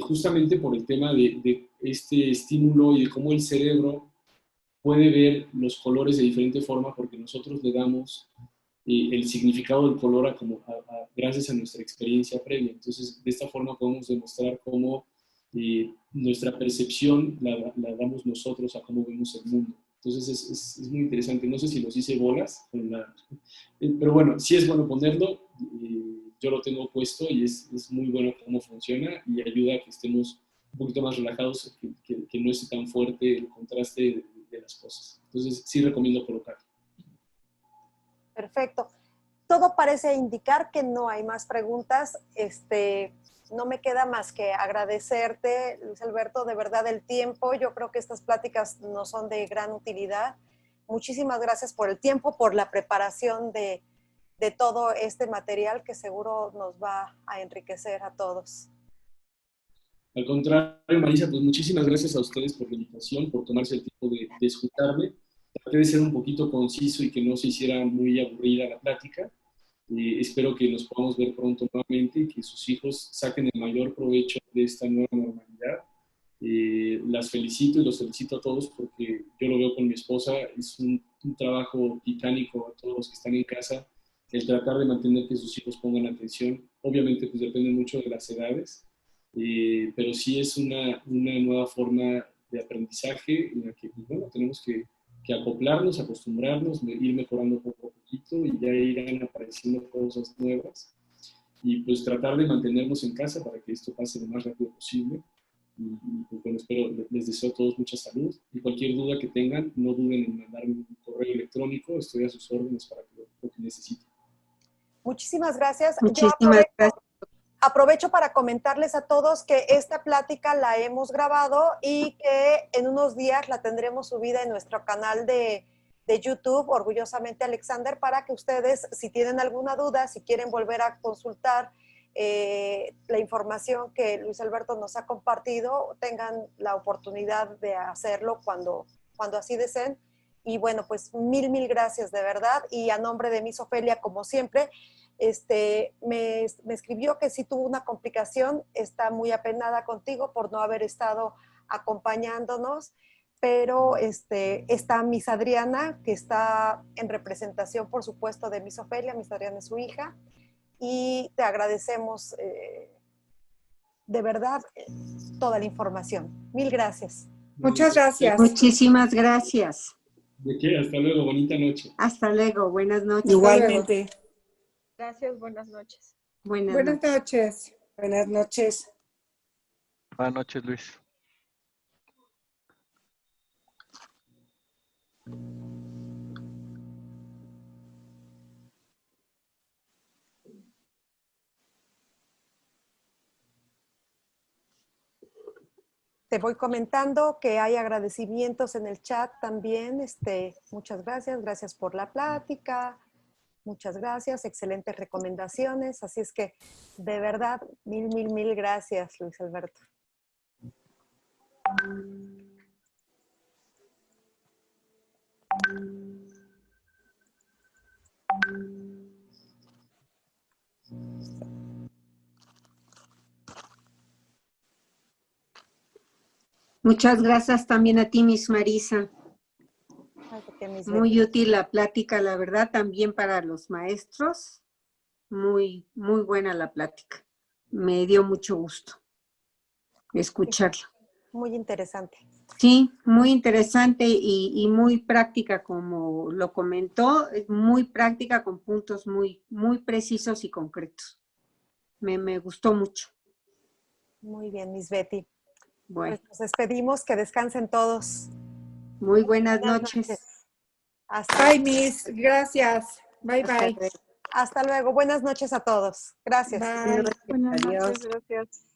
justamente por el tema de este estímulo y de cómo el cerebro puede ver los colores de diferente forma porque nosotros le damos el significado del color gracias a nuestra experiencia previa. Entonces, de esta forma podemos demostrar cómo nuestra percepción la damos nosotros a cómo vemos el mundo. Entonces, es muy interesante. No sé si los hice bolas, pero bueno, sí es bueno ponerlo. Yo lo tengo puesto y es muy bueno cómo funciona y ayuda a que estemos un poquito más relajados, que no esté tan fuerte el contraste de las cosas. Entonces, sí recomiendo colocarlo. Perfecto. Todo parece indicar que no hay más preguntas. No me queda más que agradecerte, Luis Alberto, de verdad el tiempo. Yo creo que estas pláticas nos son de gran utilidad. Muchísimas gracias por el tiempo, por la preparación de todo este material que seguro nos va a enriquecer a todos. Al contrario, Marisa, pues muchísimas gracias a ustedes por la invitación, por tomarse el tiempo de escucharme. Traté de ser un poquito conciso y que no se hiciera muy aburrida la plática. Espero que nos podamos ver pronto nuevamente y que sus hijos saquen el mayor provecho de esta nueva normalidad. Las felicito y los felicito a todos porque yo lo veo con mi esposa, es un trabajo titánico a todos los que están en casa, el tratar de mantener que sus hijos pongan atención. Obviamente pues depende mucho de las edades, pero sí es una nueva forma de aprendizaje en la que pues, bueno, tenemos que acoplarnos, acostumbrarnos, ir mejorando poco a poquito y ya irán apareciendo cosas nuevas y pues tratar de mantenernos en casa para que esto pase lo más rápido posible. Y pues bueno, les deseo a todos mucha salud y cualquier duda que tengan, no duden en mandarme un correo electrónico, estoy a sus órdenes para lo que necesiten. Muchísimas gracias. Muchísimas gracias. Aprovecho para comentarles a todos que esta plática la hemos grabado y que en unos días la tendremos subida en nuestro canal de YouTube, Orgullosamente Alexander, para que ustedes, si tienen alguna duda, si quieren volver a consultar la información que Luis Alberto nos ha compartido, tengan la oportunidad de hacerlo cuando así deseen. Y bueno, pues mil gracias de verdad. Y a nombre de Miss Ofelia, como siempre, me escribió que sí tuvo una complicación, está muy apenada contigo por no haber estado acompañándonos. pero está Miss Adriana, que está en representación, por supuesto, de Miss Ofelia. Miss Adriana es su hija, y te agradecemos de verdad toda la información. Mil gracias. Muchas gracias. Muchísimas gracias. ¿De qué? Hasta luego, bonita noche. Hasta luego, buenas noches. Igualmente. Gracias, buenas noches. Buenas noches. Buenas noches. Buenas noches. Buenas noches, Luis. Te voy comentando que hay agradecimientos en el chat también. Muchas gracias, gracias por la plática, muchas gracias, excelentes recomendaciones. Así es que, de verdad, mil gracias, Luis Alberto. Muchas gracias también a ti, Miss Marisa. Muy útil la plática, la verdad, también para los maestros. Muy buena la plática. Me dio mucho gusto escucharla. Muy interesante. Sí, muy interesante y muy práctica, como lo comentó, muy práctica con puntos muy precisos y concretos. Me gustó mucho. Muy bien, Miss Betty. Bueno. Pues nos despedimos, que descansen todos. Muy buenas noches. Bye, Miss. Gracias. Bye, bye. Hasta luego. Buenas noches a todos. Gracias. Bye. Buenas Adiós. noches, gracias.